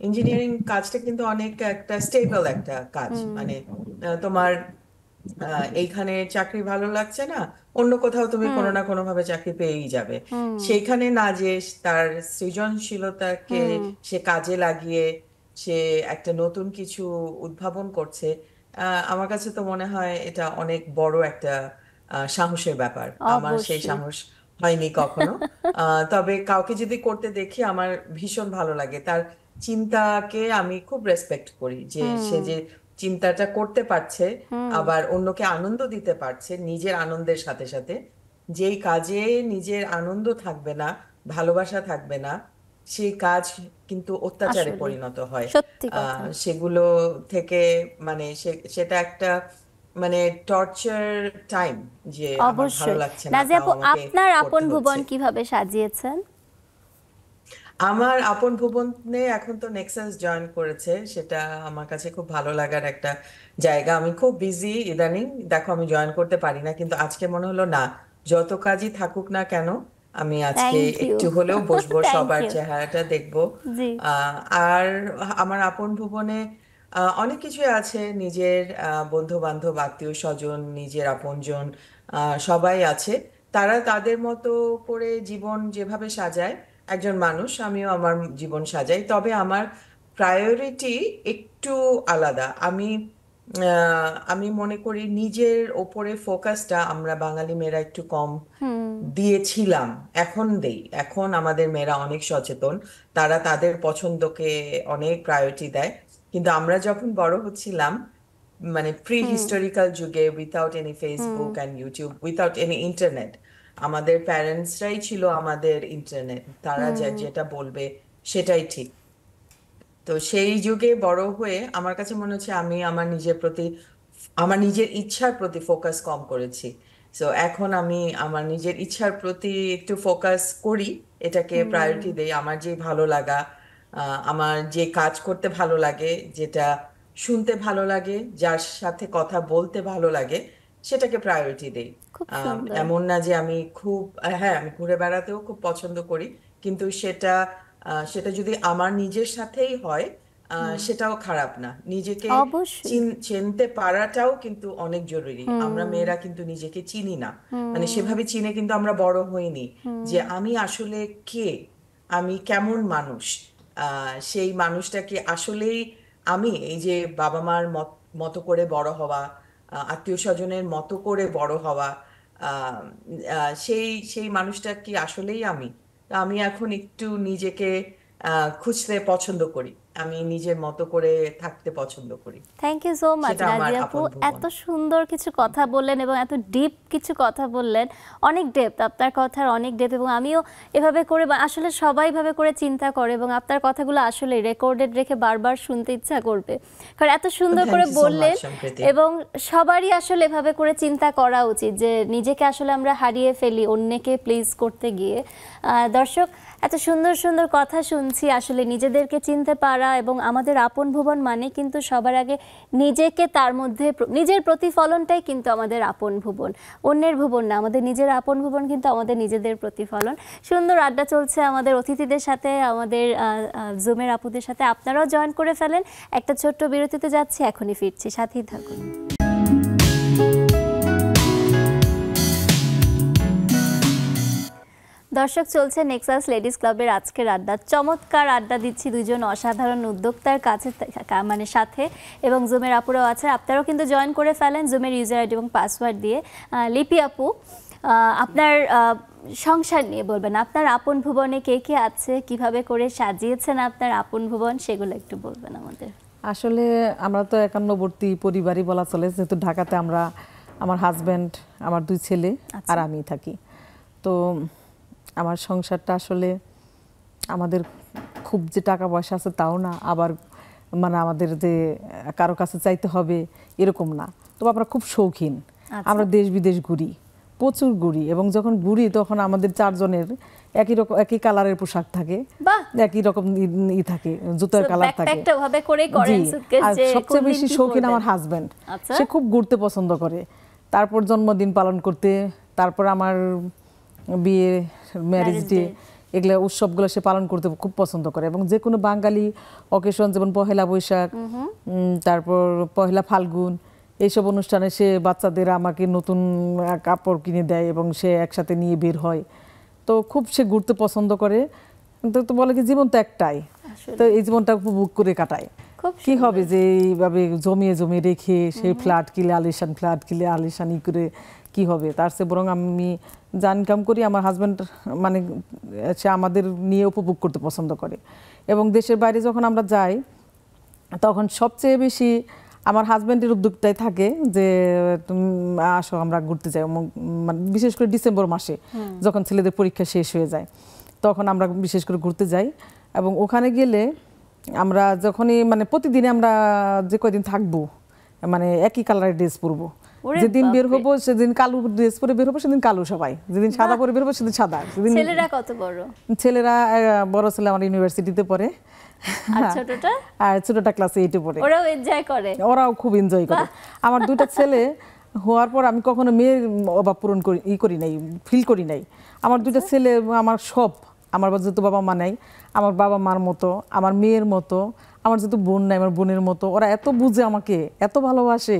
ইঞ্জিনিয়ারিং কাজটা কিন্তু অনেক একটা স্টেবল একটা কাজ, মানে তোমার এইখানে চাকরি ভালো লাগছে না, অন্য কোথাও তুমি কোনো না কোনো ভাবে চাকরি পেয়েই যাবে। সেইখানে না যে তার সৃজনশীলতাকে সে কাজে লাগিয়ে সে একটা নতুন কিছু উদ্ভাবন করছে, আমার কাছে তো মনে হয় এটা অনেক বড় একটা সাহসের ব্যাপার। আমার সেই সাহস হয়নি কখনো, তবে কাউকে যদি করতে দেখি আমার ভীষণ ভালো লাগে। তার চিন্তাকে আমি খুব রেসপেক্ট করি, যে সে যে চিন্তাটা করতে পারছে আবার অন্যকে আনন্দ দিতে পারছে নিজের আনন্দের সাথে সাথে। যেই কাজে নিজের আনন্দ থাকবে না, ভালোবাসা থাকবে না, সেই কাজ কিন্তু অত্যাচারে পরিণত হয়। সেগুলো থেকে মানে সেটা একটা মানে টর্চার টাইম, যে আমার ভালো লাগছে না, নাজিয়া আপু, তাও আমাকে আপনার আপন করতে ভুবন হচ্ছে। কিভাবে সাজিয়েছেন? আমার আপন ভুবনে এখন তো নেক্সাস জয়েন করেছে, সেটা আমার কাছে খুব ভালো লাগার একটা জায়গা। আমি খুব বিজি ইদানিং, দেখো আমি জয়েন করতে পারি না, কিন্তু আজকে মনে হলো না, যত কাজই থাকুক না কেন আমি আজকে একটু হলেও বসবো, সবার চেহারাটা দেখবো। আর আমার আপন ভুবনে অনেক কিছু আছে, নিজের বন্ধু বান্ধব, আত্মীয় স্বজন, নিজের আপনজন সবাই আছে। তারা তাদের মতো করে জীবন যেভাবে সাজায় একজন মানুষ, আমিও আমার জীবন সাজাই, তবে আমার প্রায়োরিটি একটু আলাদা। আমি মনে করি নিজের ওপরে ফোকাসটা আমরা বাঙালি মেয়েরা একটু কম দিয়েছিলাম, এখন দেই। এখন আমাদের মেয়েরা অনেক সচেতন, তারা তাদের পছন্দকে অনেক প্রায়োরিটি দেয়। কিন্তু আমরা যখন বড় হচ্ছিলাম, মানে প্রি হিস্টোরিক্যাল যুগে, without any Facebook and YouTube, without any internet, আমাদের প্যারেন্টসরাই ছিল আমাদের ইন্টারনেট, তারা যেটা বলবে সেটাই ঠিক। তো সেই যুগে বড় হয়ে আমার কাছে মনে হচ্ছে আমি আমার নিজের প্রতি, আমার নিজের ইচ্ছার প্রতি ফোকাস কম করেছি। সো এখন আমি আমার নিজের ইচ্ছার প্রতি একটু ফোকাস করি, এটাকে প্রায়োরিটি দেই। আমার যে ভালো লাগা, আমার যে কাজ করতে ভালো লাগে, যেটা শুনতে ভালো লাগে, যার সাথে কথা বলতে ভালো লাগে, সেটাকে প্রায়োরিটি দেই। খুব সুন্দর। এমন না যে আমি খুব হ্যাঁ, আমি ঘুরে বেড়াতেও খুব পছন্দ করি, কিন্তু সেটা যদি আমার নিজের সাথেই হয় সেটাও খারাপ না। নিজেকে অবশ্যই। চিনতে পারাটাও কিন্তু অনেক জরুরি। আমরা মেয়েরা কিন্তু নিজেকে চিনি না, মানে সেভাবে চিনে কিন্তু আমরা বড় হইনি যে আমি আসলে কে, আমি কেমন মানুষ। সেই মানুষটা কি আসলেই আমি? এই যে বাবা মার মতো করে বড় হওয়া, আত্মীয় স্বজনের মতো করে বড় হওয়া, আহ, সেই সেই মানুষটা কি আসলেই আমি? তা আমি এখন একটু নিজেকে খুঁজতে পছন্দ করি, আমি নিজের মতো করে থাকতে পছন্দ করি। থ্যাংক ইউ সো মাচ সেটা আমার রাজি আপু, আপন ভুবন। এত সুন্দর কিছু কথা বললেন এবং এত ডিপ কিছু কথা বললেন। অনেক ডেপথ, আপনার কথার অনেক ডেপথ, এবং আমিও এভাবে করে আসলে সবাই এভাবে করে চিন্তা করে, এবং আপনার কথাগুলো আসলে রেকর্ডেড রেখে বারবার শুনতে ইচ্ছা করবে, কারণ এত সুন্দর করে Thank you so বললেন। much, সম্প্রীতি। এবং সবারই আসলে এভাবে করে চিন্তা করা উচিত যে নিজেকে আসলে আমরা হারিয়ে ফেলি অন্যকে প্লিজ করতে গিয়ে। দর্শক, এত সুন্দর সুন্দর কথা শুনছি, আসলে নিজেদেরকে চিনতে পারা এবং আমাদের আপন ভুবন মানে কিন্তু সবার আগে নিজেকে, তার মধ্যে নিজের প্রতিফলনটাই কিন্তু আমাদের আপন ভুবন, অন্যের ভুবন না। আমাদের নিজের আপন ভুবন কিন্তু আমাদের নিজেদের প্রতিফলন। সুন্দর আড্ডা চলছে আমাদের অতিথিদের সাথে, আমাদের জুমের আপুদের সাথে। আপনারাও জয়েন করে ফেলেন। একটা ছোট্ট বিরতিতে যাচ্ছি, এখনই ফিরছি, সাথেই থাকুন। দর্শক, চলছে নেক্সাস লেডিস ক্লাবের আজকের আড্ডা। চমৎকার আড্ডা দিচ্ছি দুজন অসাধারণ উদ্যোক্তার কাছে, মানে সাথে, এবং জুমের আপুরাও আছে। আপনারাও কিন্তু জয়েন করে ফেলেন জুমের ইউজার আইডি এবং পাসওয়ার্ড দিয়ে। লিপি আপু, আপনার সংসার নিয়ে বলবেন, আপনার আপন ভুবনে কে কে আছে, কিভাবে করে সাজিয়েছেন আপনার আপন ভুবন, সেগুলো একটু বলবেন আমাদের। আসলে আমরা তো একান্নবর্তী পরিবারই বলা চলে, যেহেতু ঢাকাতে আমরা, আমার হাজব্যান্ড, আমার 2 ছেলে আর আমি থাকি। তো আমার সংসারটা আসলে আমাদের খুব যে টাকা পয়সা আছে তাও না, আবার মানে আমাদের যে কারো কাছে চাইতে হবে এরকম না। তবে আমরা খুব শৌখিন, আমরা দেশ বিদেশ ঘুরি, প্রচুর ঘুরি, এবং যখন ঘুরি তখন আমাদের 4 জনের একই রকম, একই কালারের পোশাক থাকে, একই রকম থাকে, জুতার কালার থাকে। আর সবচেয়ে বেশি শৌখিন আমার হাজব্যান্ড, সে খুব ঘুরতে পছন্দ করে। তারপর জন্মদিন পালন করতে, তারপর আমার বিয়ে, ম্যারেজ ডে, এগুলো উৎসবগুলো সে পালন করতে খুব পছন্দ করে। এবং যে কোনো বাঙালি অকেশন, যেমন পহেলা বৈশাখ, তারপর পহেলা ফাল্গুন, এইসব অনুষ্ঠানে সে বাচ্চাদের আমাকে নতুন কাপড় কিনে দেয় এবং সে একসাথে নিয়ে বের হয়। তো খুব সে ঘুরতে পছন্দ করে। তো বলে কি জীবন তো একটাই, তো এই জীবনটা উপভোগ করে কাটায়। কি হবে যে এইভাবে জমিয়ে জমিয়ে রেখে সেই ফ্ল্যাট কিনে, আলিশান ফ্ল্যাট কিনে আলিশানি করে কি হবে? তার চেয়ে বরং আমি যা ইনকাম করি, আমার হাজব্যান্ড মানে সে আমাদের নিয়ে উপভোগ করতে পছন্দ করে। এবং দেশের বাইরে যখন আমরা যাই তখন সবচেয়ে বেশি আমার হাজব্যান্ডের উদ্যোগটাই থাকে যে তুমি আসো আমরা ঘুরতে যাই, মানে বিশেষ করে ডিসেম্বর মাসে যখন ছেলেদের পরীক্ষা শেষ হয়ে যায় তখন আমরা বিশেষ করে ঘুরতে যাই। এবং ওখানে গেলে আমরা যখনই, মানে প্রতিদিনে আমরা যে কয়দিন থাকবো, মানে একই কালারের ড্রেস পরবো। যেদিন বের হবো সেদিন কালো ড্রেস পরে বের হবো, সেদিন কালো সবাই। যেদিন সাদা পরে বের হবো সেদিন সাদা। ছেলেরা কত বড়? ছেলেরা বড় ছেলে আমার ইউনিভার্সিটিতে পড়ে, আর ছোটটা ক্লাস 8-এ পড়ে। ওরাও এনজয় করে? ওরাও খুব এনজয় করে। আমার 2টা ছেলে হওয়ার পর আমি কখনো মেয়ের অভাব পূরণ করি নাই, ফিল করি নাই। আমার 2টা ছেলে আমার সব, আমার যেহেতু বাবা মা নাই, আমার বাবা মার মতো, আমার মেয়ের মতো। আমার যেহেতু বোন নাই, আমার বোনের মতো। ওরা এত বুঝে আমাকে, এত ভালোবাসে,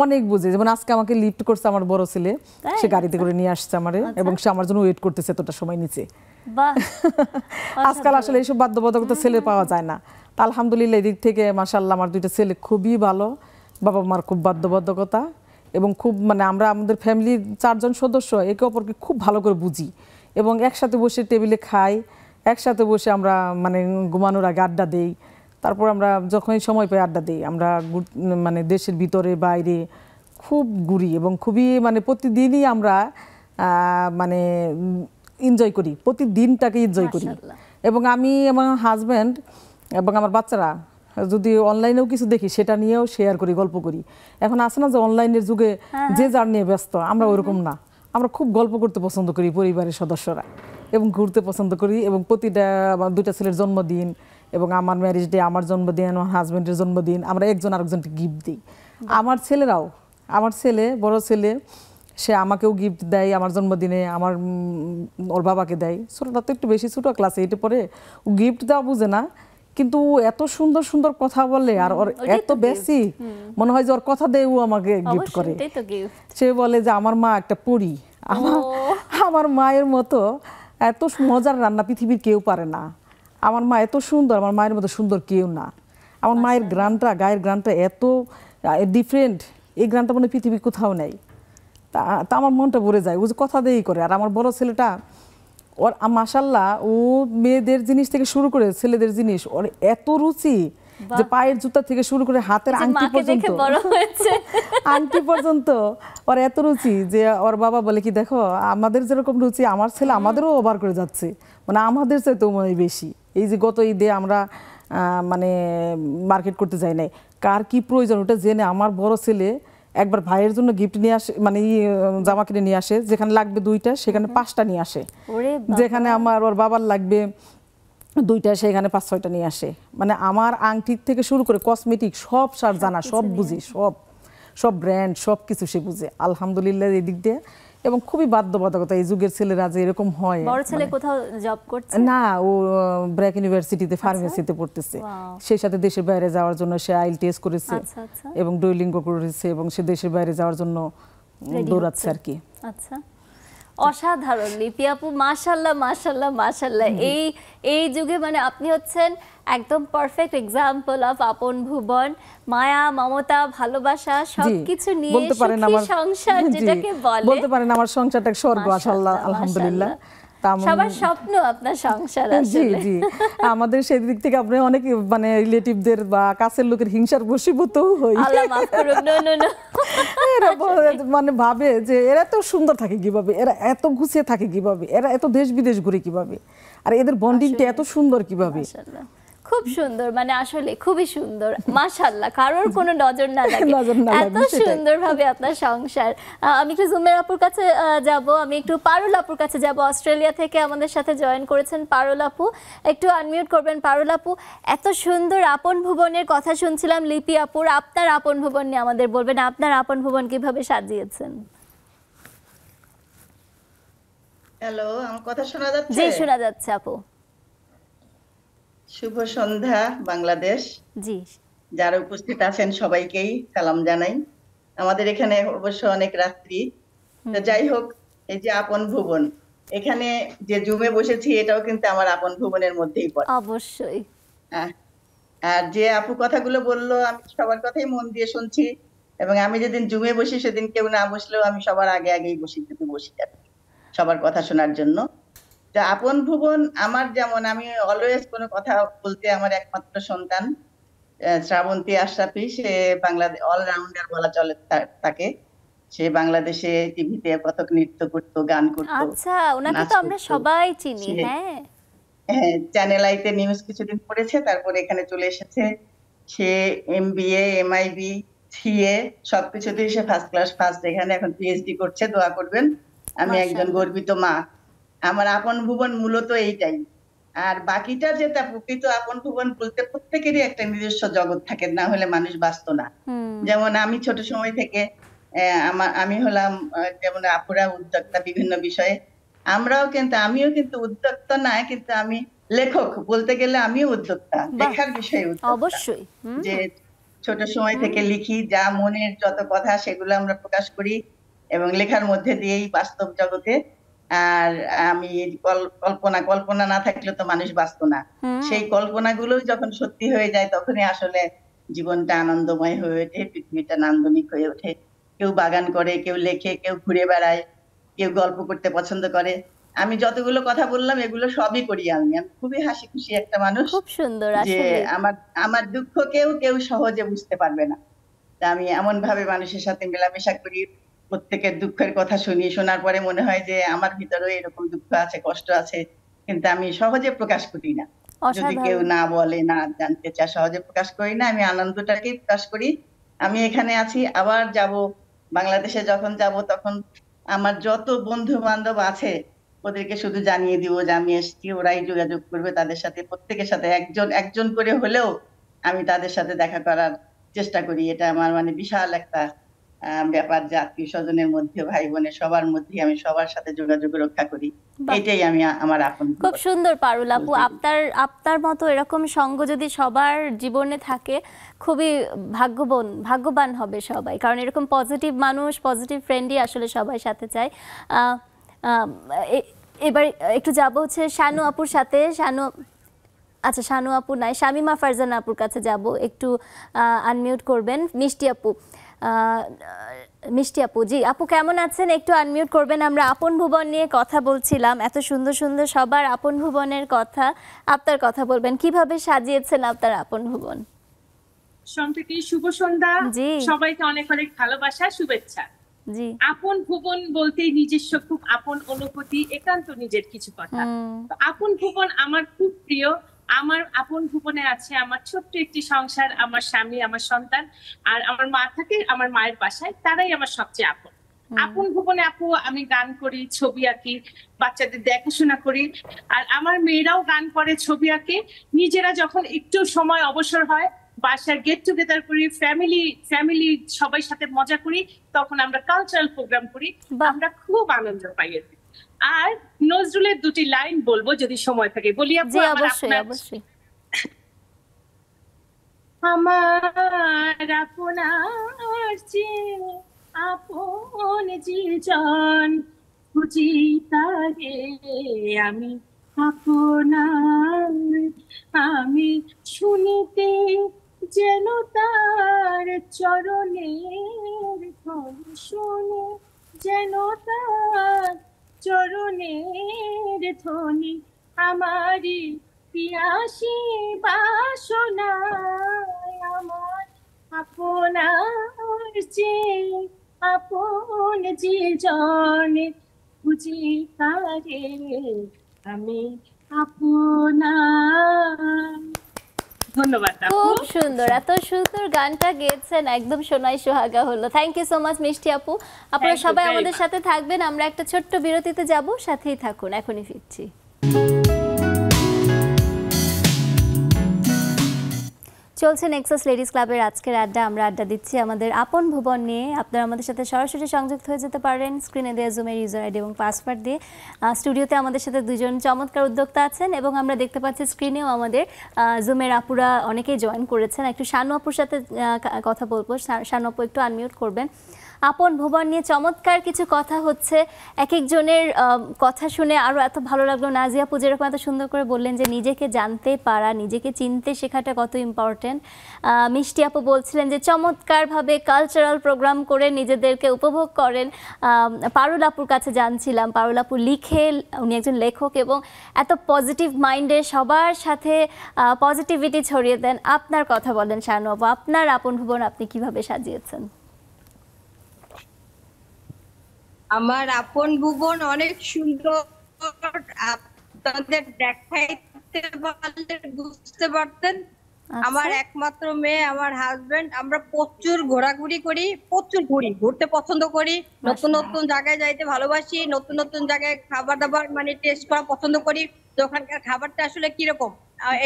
অনেক বুঝে। যেমন আজকে আমাকে লিফট করছে আমার বড় ছেলে, সে গাড়িতে করে নিয়ে আসছে আমারে, এবং সে আমার জন্য ওয়েট করতেছে এতটা সময় নিচে। আজকাল আসলে এইসব বাধ্যবাধকতা ছেলে পাওয়া যায় না। তা আলহামদুলিল্লাহ এদিক থেকে মাশাআল্লাহ আমার 2টা ছেলে খুবই ভালো, বাবা মার খুব বাধ্যবাধকতা, এবং খুব মানে আমরা আমাদের ফ্যামিলির 4 জন সদস্য একে অপরকে খুব ভালো করে বুঝি, এবং একসাথে বসে টেবিলে খাই, একসাথে বসে আমরা মানে ঘুমানোর আগে আড্ডা দেই। তারপর আমরা যখনই সময় পাই আড্ডা দিই। আমরা মানে দেশের ভিতরে বাইরে খুব ঘুরি, এবং খুবই মানে প্রতিদিনই আমরা মানে এনজয় করি, প্রতিদিনটাকে এনজয় করি। এবং আমি, আমার হাজব্যান্ড এবং আমার বাচ্চারা যদি অনলাইনেও কিছু দেখি সেটা নিয়েও শেয়ার করি, গল্প করি। এখন আছে না যে অনলাইনের যুগে যে যার নিয়ে ব্যস্ত, আমরা ওইরকম না। আমরা খুব গল্প করতে পছন্দ করি পরিবারের সদস্যরা, এবং ঘুরতে পছন্দ করি। এবং প্রতিটা আমার 2টা ছেলের জন্মদিন এবং আমার ম্যারেজ ডে, আমার জন্মদিন, আমার হাজব্যান্ডের জন্মদিন, আমরা একজন আরেকজনকে গিফট দিই। আমার ছেলেরাও আমার ছেলে, বড় ছেলে, সে আমাকেও গিফট দেয় আমার জন্মদিনে, আমার ওর বাবাকে দেয়। ছোটটা তো একটু বেশি ছোট, ক্লাস 8-এ পড়ে, ও গিফট দেওয়া বুঝে না, কিন্তু ও এত সুন্দর সুন্দর কথা বলে আর ওর এত বেশি মনে হয় যে ওর কথা দিয়ে ও আমাকে গিফট করে। অবশ্যই, এটাই তো gift। সে বলে যে আমার মা একটা পরী, আমার মায়ের মতো এত মজার রান্না পৃথিবীর কেউ পারে না, আমার মা এত সুন্দর, আমার মায়ের মতো সুন্দর কেউ না। আমার মায়ের গ্রানটা, গায়ের গ্রানটা এত ডিফারেন্ট, এই গ্রানটা মানে পৃথিবীর কোথাও নেই। তা আমার মনটা ভরে যায়, ও যে কথা দিয়েই করে। আর আমার বড় ছেলেটা, ওর মাশাল্লাহ, ও মেয়েদের জিনিস থেকে শুরু করে ছেলেদের জিনিস ওর এত রুচি যে পায়ের জুতা থেকে শুরু করে হাতের আংটি পর্যন্ত, আংটি পর্যন্ত ওর এত রুচি যে ওর বাবা বলে কি, দেখো আমাদের যেরকম রুচি আমার ছেলে আমাদেরও ওভার করে যাচ্ছে, মানে আমাদের চাইতে মনে বেশি। এই যে গত ঈদে আমরা মানে মার্কেট করতে যাই নাই, কার কি প্রয়োজন ওটা জেনে আমার বড় ছেলে একবার ভাইয়ের জন্য গিফট নিয়ে আসে, মানে জামা কিনে নিয়ে আসে, যেখানে লাগবে 2টা সেখানে 5টা নিয়ে আসে, যেখানে আমার ওর বাবার লাগবে 2টা সেখানে 5-6টা নিয়ে আসে। মানে আমার আংটির থেকে শুরু করে কসমেটিক সব সার জানা, সব বুঝি, সব ব্র্যান্ড সব কিছু সে বুঝে আলহামদুলিল্লাহ এই দিক দিয়ে। এবং খুবই বাধ্যবাধকতা এই যুগের ছেলেরা যে এরকম হয়। বড় ছেলে কোথাও জব করছে? না, ও ব্র্যাক ইউনিভার্সিটিতে ফার্মেসিতে পড়তেছে। সেই সাথে দেশের বাইরে যাওয়ার জন্য সে IELTS করেছে এবং ডুওলিঙ্গো করেছে, এবং সে দেশের বাইরে যাওয়ার জন্য দৌড়াচ্ছে আর কি। আচ্ছা, অসাধারণ লিপি আপু, মাশাআল্লাহ মাশাআল্লাহ মাশাআল্লাহ। এই যুগে মানে আপনি হচ্ছেন একদম পারফেক্ট এক্সাম্পল অফ আপন ভুবন, মায়া মমতা ভালোবাসা সবকিছু নিয়ে সুখী সংসার যেটাকে বলে, বলতে পারেন আমার সংসারটা স্বর্গ আলহামদুলিল্লাহ। সবার স্বপ্ন আপনার সংসার জি আসলে। জি, আমাদের সেই দিক থেকে আপনি অনেক মানে রিলেটিভদের বা কাছের লোকের হিংসার বশীভূতও হই। আল্লাহ মাফ করুন। নো এরা মানে ভাবে যে এরা এত সুন্দর থাকে কিভাবে, এরা এত গুছিয়ে থাকে কিভাবে, এরা এত দেশ বিদেশ ঘুরে কিভাবে, আর এদের বন্ডিংটা এত সুন্দর কিভাবে। মাশাআল্লাহ, খুব সুন্দর, মানে আসলে খুবই সুন্দর মাশাআল্লাহ, কারোর কোনো নজর না লাগে, এত সুন্দরভাবে আপনার সংসার। আমি একটু জুমের আপুর কাছে যাব, আমি একটু পারুল আপুর কাছে যাব, অস্ট্রেলিয়া থেকে আমাদের সাথে জয়েন করেছেন পারুল আপু। একটু আনমিউট করবেন পারুল আপু। এত সুন্দর আপন ভুবনের কথা শুনছিলাম লিপি আপুর, আপনার আপন ভুবন নিয়ে আমাদের বলবেন, আপনার আপন ভুবন কিভাবে সাজিয়েছেন? হ্যালো, আমার কথা শোনা যাচ্ছে? জি শোনা যাচ্ছে আপু। শুভ সন্ধ্যা বাংলাদেশ। জি, যারা উপস্থিত আছেন সবাইকেই সালাম জানাই। আমাদের এখানে অবশ্য অনেক রাত্রি, তো যাই হোক, এই যে আপন ভুবন, এখানে যে জুমে বসেছি এটাও কিন্তু আমার আপন ভুবনের মধ্যেই পড়ে। অবশ্যই। আর যে আপু কথাগুলো বললো আমি সবার কথাই মন দিয়ে শুনছি, এবং আমি যেদিন জুমে বসি সেদিন কেউ না বসলেও আমি সবার আগেই বসি আর কি, সবার কথা শোনার জন্য। তা আপন ভুবন আমার যেমন, আমি অলওয়েজ কোনো কথা বলতে আমার একমাত্র সন্তান শ্রাবন্তী আশরাফি, সে বাংলাদেশ অলরাউন্ডার বলা চলে তাকে। সে বাংলাদেশে টিভিতে কতক নৃত্য করতো, গান করতো। আচ্ছা, ওনাকে তো আমরা সবাই চিনি। হ্যাঁ, চ্যানেল আইতে নিউজ কিছুদিন পড়েছে, তারপরে এখানে চলে এসেছে। সে MBA MIB CA সবকিছুতেই সে ফার্স্ট ক্লাস ফার্স্ট, এখানে এখন PhD করছে, দোয়া করবেন। আমি একজন গর্বিত মা। আমার আপন ভুবন মূলত এইটাই। আর বাকিটা যেটা প্রকৃত আপন ভুবন বলতে, প্রত্যেকেরই একটা নিজস্ব জগৎ থাকে, না হলে মানুষ বাঁচতো না। যেমন আমি ছোট সময় থেকে আমি হলাম যেমন আপুরা উদ্যোক্তা বিভিন্ন বিষয়ে, আমিও কিন্তু উদ্যোক্তা না, কিন্তু আমি লেখক বলতে গেলে আমিও উদ্যোক্তা, লেখার বিষয়ে উদ্যোক্তা। অবশ্যই, যে ছোট সময় থেকে লিখি, যা মনের যত কথা সেগুলো আমরা প্রকাশ করি এবং লেখার মধ্যে দিয়েই বাস্তব জগতে। আর আমি কল্পনা না থাকলে তো মানুষ বাঁচতো না। সেই কল্পনাগুলো যখন সত্যি হয়ে যায় তখনই আসলে জীবনটা আনন্দময় হয়ে ওঠে, পৃথিবীটা নান্দনিক হয়ে ওঠে। কেউ বাগান করে, কেউ লেখে, কেউ ঘুরে বেড়ায়, কেউ গল্প করতে পছন্দ করে। আমি যতগুলো কথা বললাম এগুলো সবই করি। আমি খুবই হাসি খুশি একটা মানুষ। খুব সুন্দর। যে আমার দুঃখ কেউ সহজে বুঝতে পারবে না। আমি এমন ভাবে মানুষের সাথে মেলামেশা করি, প্রত্যেকের দুঃখের কথা শুনি, শোনার পরে মনে হয় যে আমার ভিতরেও এরকম দুঃখ আছে, কষ্ট আছে, কিন্তু আমি সহজে প্রকাশ করি না। যদি কেউ না বলে, না জানতে চায়, সহজে প্রকাশ করি না। আমি আনন্দটাকেই প্রকাশ করি। আমি এখানে আছি, আবার যাব বাংলাদেশে। যখন যাব তখন আমার যত বন্ধু বান্ধব আছে ওদেরকে শুধু জানিয়ে দিব যে আমি এসেছি, ওরাই যোগাযোগ করবে তাদের সাথে, প্রত্যেকের সাথে একজন করে হলেও আমি তাদের সাথে দেখা করার চেষ্টা করি। এটা আমার মানে বিশাল একটা ব্যাপার, যে আত্মীয় স্বজনের মধ্যে, ভাই বোনের সবার মধ্যে আমি সবার সাথে যোগাযোগ রক্ষা করি। বাহ। এটাই আমি আমার আপন খুব ভুবন সুন্দর পারুল আপু, বলতে গেলে। আপনার আপনার মতো এরকম সঙ্গ যদি সবার জীবনে থাকে খুবই ভাগ্যবান হবে সবাই, কারণ এরকম পজিটিভ মানুষ, পজিটিভ ফ্রেন্ডই আসলে সবাই সাথে চায়। আহ, আহ, এবার একটু যাব হচ্ছে শানু আপুর সাথে। আচ্ছা শানু আপু নাই, শামিমা ফারজানা আপুর কাছে যাব, একটু আনমিউট করবেন। মিষ্টি আপু, জি আপু কেমন আছেন? একটু আনমিউট করবেন। আমরা আপন ভুবন নিয়ে কথা বলছিলাম, এত সুন্দর সুন্দর সবার আপন ভুবনের কথা, আপনার কথা বলবেন, কিভাবে সাজিয়েছেন আপনার আপন ভুবন? সম্প্রীতি শুভ সন্ধ্যা, জি সবাইকে অনেক অনেক ভালোবাসা, শুভেচ্ছা। জি। আপন ভুবন বলতেই নিজস্ব খুব আপন অনুভূতি, একান্ত নিজের কিছু কথা। তো আপন ভুবন আমার খুব প্রিয়। আমার আপন ভুবনে আছে আমার ছোট্ট একটি সংসার, আমার স্বামী, আমার সন্তান, আর আমার মা থাকে আমার মায়ের বাসায়, তারাই আমার সবচেয়ে আপন। আপন ভুবনে আপু আমি গান করি, ছবি আঁকি, বাচ্চাদের দেখাশোনা করি, আর আমার মেয়েরাও গান করে, ছবি আঁকে। নিজেরা যখন একটু সময় অবসর হয় বাসার গেট টুগেদার করি, ফ্যামিলি সবাই সাথে মজা করি, তখন আমরা কালচারাল প্রোগ্রাম করি, আমরা খুব আনন্দ পাই এতে। আর নজরুলের দুটি লাইন বলবো যদি সময় থাকে, বলি আপু? জি অবশ্যই অবশ্যই। আমার আপনার চেয়ে আপন যে-জন, খুঁজি তারে আমি আপনার। আমি শুনিতে যেন তার চরণের ধ্বনি, শুনে যেন তার চরণের ধ্বনি, আমারি পিয়াসী বাসনায় আমার আপনার চেয়ে আপন যে-জন, খুঁজি তারে আমি আপনার। ধন্যবাদ আপু। খুব সুন্দর, এত সুন্দর গানটা গেয়েছেন, একদম সোনাই সোহাগা হলো। থ্যাংক ইউ সো মাচ মিষ্টি আপু। আপনারা Thank you সবাই very আমাদের much. সাথে থাকবেন, আমরা একটা ছোট্ট বিরতিতে যাব, সাথেই থাকুন, এখনই ফিরছি। চলছে নেক্সাস লেডিস ক্লাবের আজকের আড্ডা। আমরা আড্ডা দিচ্ছি আমাদের আপন ভুবন নিয়ে। আপনারা আমাদের সাথে সরাসরি সংযুক্ত হয়ে যেতে পারেন স্ক্রিনে দেওয়া জুমের ইউজার আইডি এবং পাসওয়ার্ড দিয়ে। স্টুডিওতে আমাদের সাথে দুজন চমৎকার উদ্যোক্তা আছেন এবং আমরা দেখতে পাচ্ছি স্ক্রিনেও আমাদের জুমের আপুরা অনেকেই জয়েন করেছেন। একটু শানু আপুর সাথে কথা বলবো। শানু আপু একটু আনমিউট করবেন। আপন ভুবন নিয়ে চমৎকার কিছু কথা হচ্ছে, এক একজনের কথা শুনে আরও এত ভালো লাগলো। নাজিয়া আপু যেরকম এত সুন্দর করে বললেন যে নিজেকে জানতে পারা, নিজেকে চিনতে শেখাটা কত ইম্পর্টেন্ট। মিষ্টি আপু বলছিলেন যে চমৎকারভাবে কালচারাল প্রোগ্রাম করে নিজেদেরকে উপভোগ করেন। পারুল আপুর কাছে জানছিলাম, পারুল আপু লিখে, উনি একজন লেখক এবং এত পজিটিভ মাইন্ডে সবার সাথে পজিটিভিটি ছড়িয়ে দেন। আপনার কথা বলেন শানু আপু, আপনার আপন ভুবন আপনি কিভাবে সাজিয়েছেন? আমার আপন ভুবন অনেক সুন্দর, আপনাদের দেখাইতে পারলে বুঝতে পারতেন। আমার একমাত্র মেয়ে, আমার হাজবেন্ড, আমরা প্রচুর ঘোরাঘুরি করি, প্রচুর ঘুরতে পছন্দ করি, নতুন নতুন জায়গায় যাইতে ভালোবাসি, নতুন নতুন জায়গায় খাবার দাবার মানে টেস্ট করা পছন্দ করি। তো ওখানকার খাবারটা আসলে কিরকম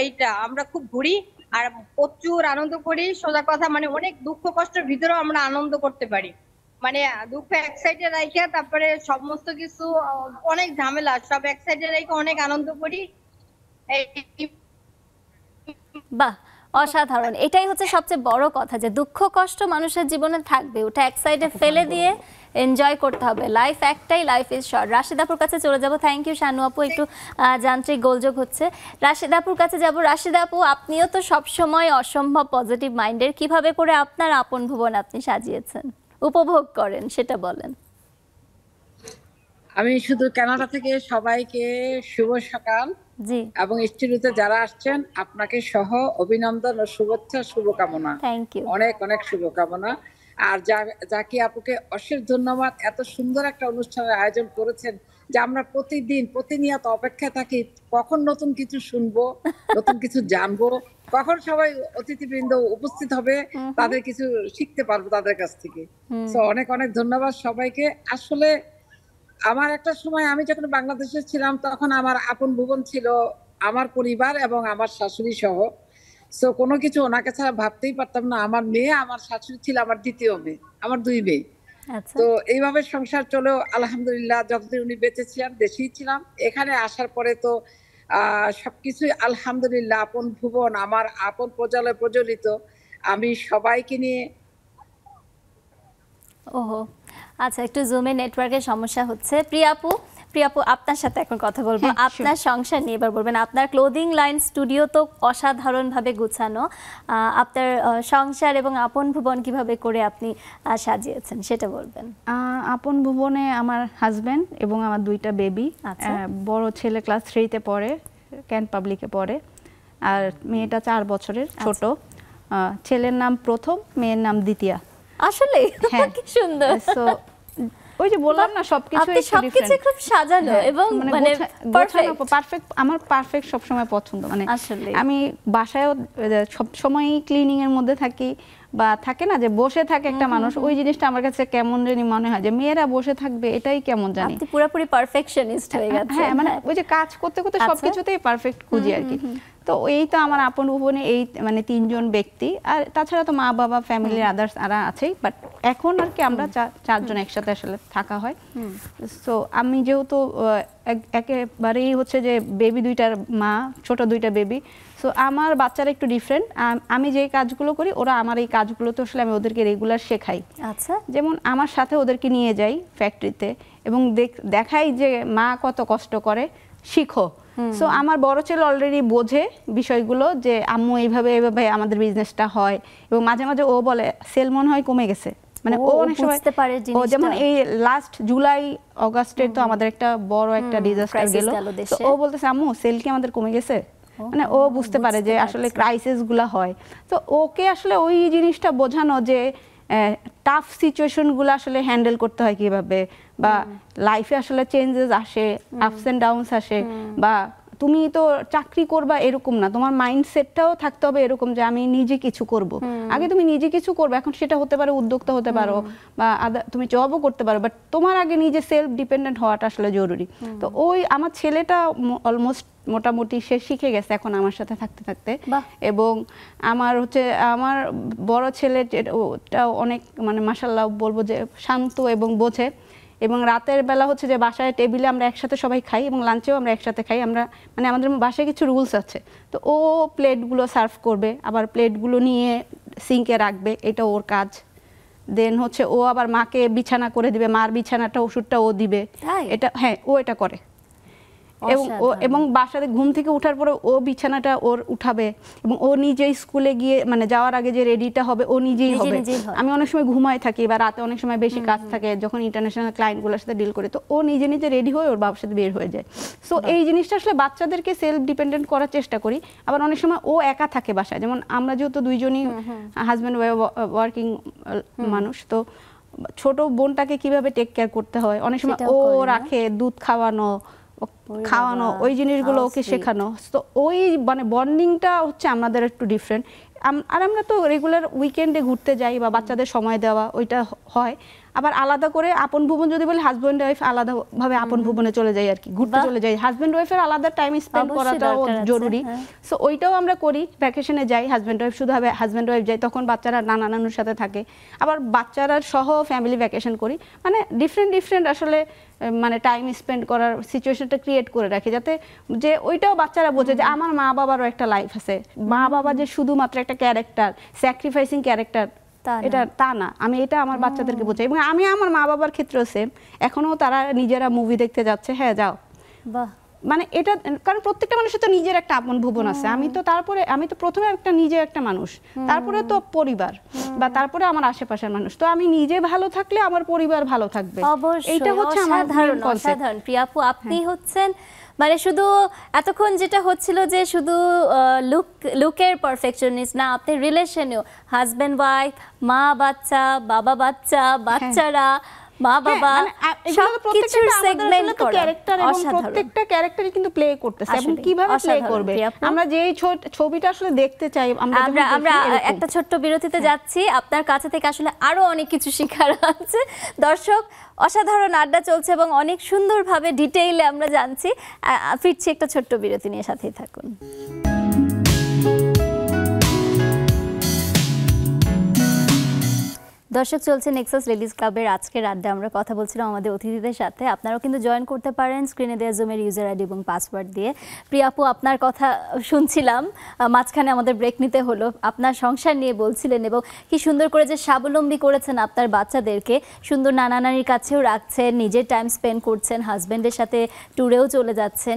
এইটা আমরা খুব ঘুরি আর প্রচুর আনন্দ করি। সোজা কথা মানে অনেক দুঃখ কষ্টের ভিতরেও আমরা আনন্দ করতে পারি, মানে দুঃখ এক সাইডে রাইখা তারপরে সমস্ত কিছু অনেক ঝামেলা সব এক সাইডে রাইখা অনেক আনন্দ করি। বাহ, অসাধারণ। এটাই হচ্ছে সবচেয়ে বড় কথা, যে দুঃখ কষ্ট মানুষের জীবনে থাকবে, ওটা এক সাইডে ফেলে দিয়ে এনজয় করতে হবে। লাইফ একটাই, লাইফ ইজ শর্ট। রাশিদাপুর কাছে চলে যাব। থ্যাংক ইউ শানু আপু, একটু যান্ত্রিক গোলযোগ হচ্ছে। রাশিদাপুর কাছে যাব। রাশিদা আপু, আপনিও তো সবসময় অসম্ভব পজিটিভ মাইন্ডের, কিভাবে করে আপনার আপন ভুবন আপনি সাজিয়েছেন, উপভোগ করেন সেটা বলেন। আমি শুধু কানাডা থেকে সবাইকে শুভ সকাল, জি, এবং স্টুডিওতে যারা আসছেন আপনাকে সহ অভিনন্দন ও শুভেচ্ছা, শুভকামনা। থ্যাংক ইউ, অনেক অনেক শুভকামনা। আর জাকি আপুকে অশেষ ধন্যবাদ, এত সুন্দর একটা অনুষ্ঠানের আয়োজন করেছেন যে আমরা প্রতিনিয়ত অপেক্ষায় থাকি কখন নতুন কিছু শুনবো, নতুন কিছু জানবো, কখন সবাই অতিথিবৃন্দ উপস্থিত হবে, তাদের কিছু শিখতে পারবো তাদের কাছ থেকে। তো অনেক অনেক ধন্যবাদ সবাইকে। আসলে আমার একটা সময়, আমি যখন বাংলাদেশে ছিলাম তখন আমার আপন ভুবন ছিল আমার পরিবার এবং আমার শাশুড়ি সহ। সো কোনো কিছু ওনাকে ছাড়া ভাবতেই পারতাম না। আমার মেয়ে, আমার শাশুড়ি ছিল আমার দ্বিতীয় মেয়ে, আমার 2 মেয়ে। আচ্ছা তো এইভাবে সংসার চলেও আলহামদুলিল্লাহ যতদিন উনি বেঁচে ছিলাম দেশেই ছিলাম। এখানে আসার পরে তো সবকিছুই আলহামদুলিল্লাহ আপন ভুবন, আমার আপন প্রজালয় প্রজ্বলিত। আমি সবাইকে নিয়ে ওহো আচ্ছা, একটু জুমে নেটওয়ার্কের সমস্যা হচ্ছে। প্রিয়া আপু আপনার সাথে এখন কথা বলবো। আপনার সংসার নিয়ে এবার বলবেন। আপনার ক্লোদিং লাইন স্টুডিও তো অসাধারণভাবে গুছানো, আপনার সংসার এবং আপন ভুবন কিভাবে করে আপনি সাজিয়েছেন সেটা বলবেন। আপন ভুবনে আমার হাজবেন্ড এবং আমার 2টা বেবি। বড় ছেলে ক্লাস 3-তে পড়ে, ক্যান্ট পাবলিকে পড়ে, আর মেয়েটা 4 বছরের ছোট। ছেলের নাম প্রথম, মেয়ের নাম দ্বিতীয়া। আসলে কি সুন্দর। সো ওই যে বললাম না সবকিছু খুব সাজানো এবং মানে পারফেক্ট। আমার পারফেক্ট সবসময় পছন্দ। মানে আমি বাসায়ও সব সময় ক্লিনিং এর মধ্যে থাকি, বা থাকে না যে বসে থাকে একটা মানুষ, ওই জিনিসটা আমার কাছে কেমন জানি মনে হয় যে মেয়েরা বসে থাকবে এটাই কেমন জানি। আপনি পুরোপুরি পারফেকশনিস্ট হয়ে গেছেন। হ্যাঁ, মানে ওই যে কাজ করতে করতে সবকিছুতেই পারফেক্ট খুঁজি আর কি। তো এই তো আমার আপন ভুবনে এই মানে 3 জন ব্যক্তি, আর তাছাড়া তো মা বাবা ফ্যামিলির আদার্স আরা আছেই, বাট এখন আর কি আমরা 4 জন একসাথে আসলে থাকা হয়। সো আমি যেহেতু একেবারেই হচ্ছে যে বেবি 2টার মা, ছোট 2টা বেবি, সো আমার বাচ্চারা একটু ডিফারেন্ট। আমি যে কাজগুলো করি ওরা আমার এই কাজগুলো তো আসলে আমি ওদেরকে রেগুলার শেখাই। আচ্ছা, যেমন আমার সাথে ওদেরকে নিয়ে যাই ফ্যাক্টরিতে এবং দেখাই যে মা কত কষ্ট করে, শিখো। সো আমার বড় ছেলে অলরেডি বোঝে বিষয়গুলো যে আম্মু এইভাবে এইভাবে আমাদের বিজনেসটা হয়, এবং মাঝে মাঝে ও বলে সেল মনে হয় কমে গেছে। মানে ও অনেক সময় ও যেমন এই লাস্ট জুলাই অগাস্টের তো আমাদের একটা বড় একটা ডিজাস্টার গেল, তো ও বলতেছে আম্মু সেল কি আমাদের কমে গেছে। মানে ও বুঝতে পারে যে আসলে ক্রাইসিস গুলা হয়। তো ওকে আসলে ওই জিনিসটা বোঝানো যে টাফ সিচুয়েশন গুলো আসলে হ্যান্ডেল করতে হয় কিভাবে, বা লাইফে আসলে চেঞ্জেস আসে, আপস এন্ড ডাউনস আসে, বা তুমি তো চাকরি করবা এরকম না, তোমার মাইন্ডসেটটাও থাকতে হবে এরকম যে আমি নিজে কিছু করব। আগে তুমি নিজে কিছু করবে, এখন সেটা হতে পারে উদ্যোক্তা হতে পারো বা তুমি জবও করতে পারো, বাট তোমার আগে নিজে সেলফ ডিপেন্ডেন্ট হওয়াটা আসলে জরুরি। তো ওই আমার ছেলেটা অলমোস্ট মোটামুটি সে শিখে গেছে এখন আমার সাথে থাকতে থাকতে। এবং আমার হচ্ছে আমার বড় ছেলে ওটা অনেক মানে মাশাআল্লাহ বলবো যে শান্ত এবং বোঝে, এবং রাতের বেলা হচ্ছে যে বাসায় টেবিলে আমরা একসাথে সবাই খাই এবং লাঞ্চেও আমরা একসাথে খাই। আমরা মানে আমাদের বাসায় কিছু রুলস আছে, তো ও প্লেটগুলো সার্ভ করবে, আবার প্লেটগুলো নিয়ে সিঙ্কে রাখবে, এটা ওর কাজ। দেন হচ্ছে ও আবার মাকে বিছানা করে দিবে, মার বিছানাটা ওষুধটা ও দিবে, এটা হ্যাঁ ও এটা করে। এবং বাসাতে ঘুম থেকে ওঠার পরে ও বিছানাটা ওর উঠাবে, এবং ও নিজেই স্কুলে গিয়ে মানে যাওয়ার আগে যে রেডিটা হবে ও নিজেই হবে। আমি অনেক সময় ঘুমাই থাকি বা রাতে অনেক সময় বেশি কাজ থাকে যখন ইন্টারন্যাশনাল ক্লায়েন্টগুলোর সাথে ডিল করে, তো ও নিজে নিজে রেডি হয়ে ওর বাবার সাথে বের হয়ে যায়। সো এই জিনিসটা আসলে বাচ্চাদেরকে সেলফ ডিপেন্ডেন্ট করার চেষ্টা করি। আবার অনেক সময় ও একা থাকে বাসায়, যেমন আমরা যেহেতু 2 জনই হাজব্যান্ড ওয়ার্কিং মানুষ, তো ছোট বোনটাকে কিভাবে টেক কেয়ার করতে হয় অনেক সময় ও রাখে, দুধ খাওয়ানো ওই জিনিসগুলো ওকে শেখানো। তো ওই মানে বন্ডিংটা হচ্ছে আমাদের একটু ডিফারেন্ট। আর আমরা তো রেগুলার উইকেন্ডে ঘুরতে যাই বা বাচ্চাদের সময় দেওয়া ওইটা হয়। আবার আলাদা করে আপন ভুবন যদি বলি হাজব্যান্ড ওয়াইফ আলাদাভাবে আপন ভুবনে চলে যাই আর কি, ঘুরতে চলে যাই। হাজব্যান্ড ওয়াইফের আলাদা টাইম স্পেন্ড করাটাও জরুরি। সো ওইটাও আমরা করি, ভ্যাকেশনে যাই হাজব্যান্ড ওয়াইফ, শুধু হাজব্যান্ড ওয়াইফ যাই, তখন বাচ্চারা নানা নানুর সাথে থাকে। আবার বাচ্চারা সহ ফ্যামিলি ভ্যাকেশন করি, মানে ডিফারেন্ট আসলে মানে টাইম স্পেন্ড করার সিচুয়েশনটা ক্রিয়েট করে রাখি, যাতে যে ওইটাও বাচ্চারা বোঝে যে আমার মা বাবারও একটা লাইফ আছে। মা বাবা যে শুধুমাত্র একটা ক্যারেক্টার, স্যাক্রিফাইসিং ক্যারেক্টার, এটা তা না। আমি এটা আমার বাচ্চাদেরকে বোঝাই, এবং আমি আমার মা বাবার ক্ষেত্রেও সেম। এখনো তারা নিজেরা মুভি দেখতে যাচ্ছে, হ্যাঁ যাও, মানে এটা কারণ প্রত্যেকটা মানুষের তো নিজের একটা আপন ভুবন আছে। আমি তো প্রথমে নিজে একটা মানুষ, তারপরে তো পরিবার, বা তারপরে আমার আশেপাশের মানুষ। তো আমি নিজে ভালো থাকলে আমার পরিবার ভালো থাকবে, এইটা হচ্ছে আমার সাধারণ। প্রিয়া আপু, আপনি হচ্ছেন মানে শুধু এতক্ষণ যেটা হচ্ছিল যে শুধু লুকের পারফেকশনিস্ট না, আপনি রিলেশনেও হাজবেন্ড ওয়াইফ, মা বাচ্চা, বাবা বাচ্চা, বাচ্চারা, মা বাবা, সবকিছুর সেগমেন্ট করা ক্যারেক্টার, এবং প্রত্যেকটা ক্যারেক্টারই কিন্তু প্লে করতেছে এবং কিভাবে প্লে করবে। আমরা যে ছবিটা আসলে দেখতে চাই, আমরা একটা ছোট্ট বিরতিতে যাচ্ছি। আপনার কাছে থেকে আসলে আরো অনেক কিছু শেখার আছে। দর্শক, অসাধারণ আড্ডা চলছে এবং অনেক সুন্দরভাবে ডিটেইলে আমরা জানছি। ফিরছি একটা ছোট্ট বিরতি নিয়ে, সাথেই থাকুন। দর্শক, চলছে নেক্সাস লেডিস ক্লাবের আজকের আড্ডা। আমরা কথা বলছিলাম আমাদের অতিথিদের সাথে। আপনারাও কিন্তু জয়েন করতে পারেন স্ক্রিনে দেওয়া জুমের ইউজার আইডি এবং পাসওয়ার্ড দিয়ে। প্রিয়া আপু, আপনার কথা শুনছিলাম, মাঝখানে আমাদের ব্রেক নিতে হলো। আপনার সংসার নিয়ে বলছিলেন এবং কি সুন্দর করে যে স্বাবলম্বী করেছেন আপনার বাচ্চাদেরকে, সুন্দর নানা নানির কাছেও রাখছেন, নিজের টাইম স্পেন্ড করছেন, হাজব্যান্ডের সাথে ট্যুরেও চলে যাচ্ছেন।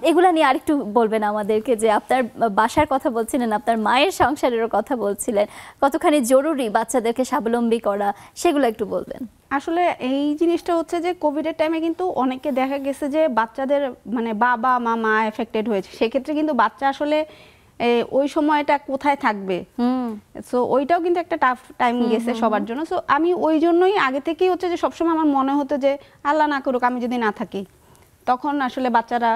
এগুলা নিয়ে আরেকটু বলবেন আমাদেরকে, যে আপনার বাসার কথা বলছিলেন, আপনার মায়ের সংসারেরও কথা বলছিলেন, কতখানি জরুরি বাচ্চাদেরকে স্বাবলম্বী করা, সেগুলো একটু বলবেন। আসলে এই জিনিসটা হচ্ছে যে কোভিডের টাইমে কিন্তু অনেকে দেখা গেছে যে বাচ্চাদের মানে বাবা মা এফেক্টেড হয়েছে, সেক্ষেত্রে কিন্তু বাচ্চা আসলে ওই সময়টা কোথায় থাকবে, সো ওইটাও কিন্তু একটা টাফ টাইম গেছে সবার জন্য। সো আমি ওই জন্যই আগে থেকেই হচ্ছে যে সবসময় আমার মনে হতো যে আল্লাহ না করুক আমি যদি না থাকি, তখন আসলে বাচ্চারা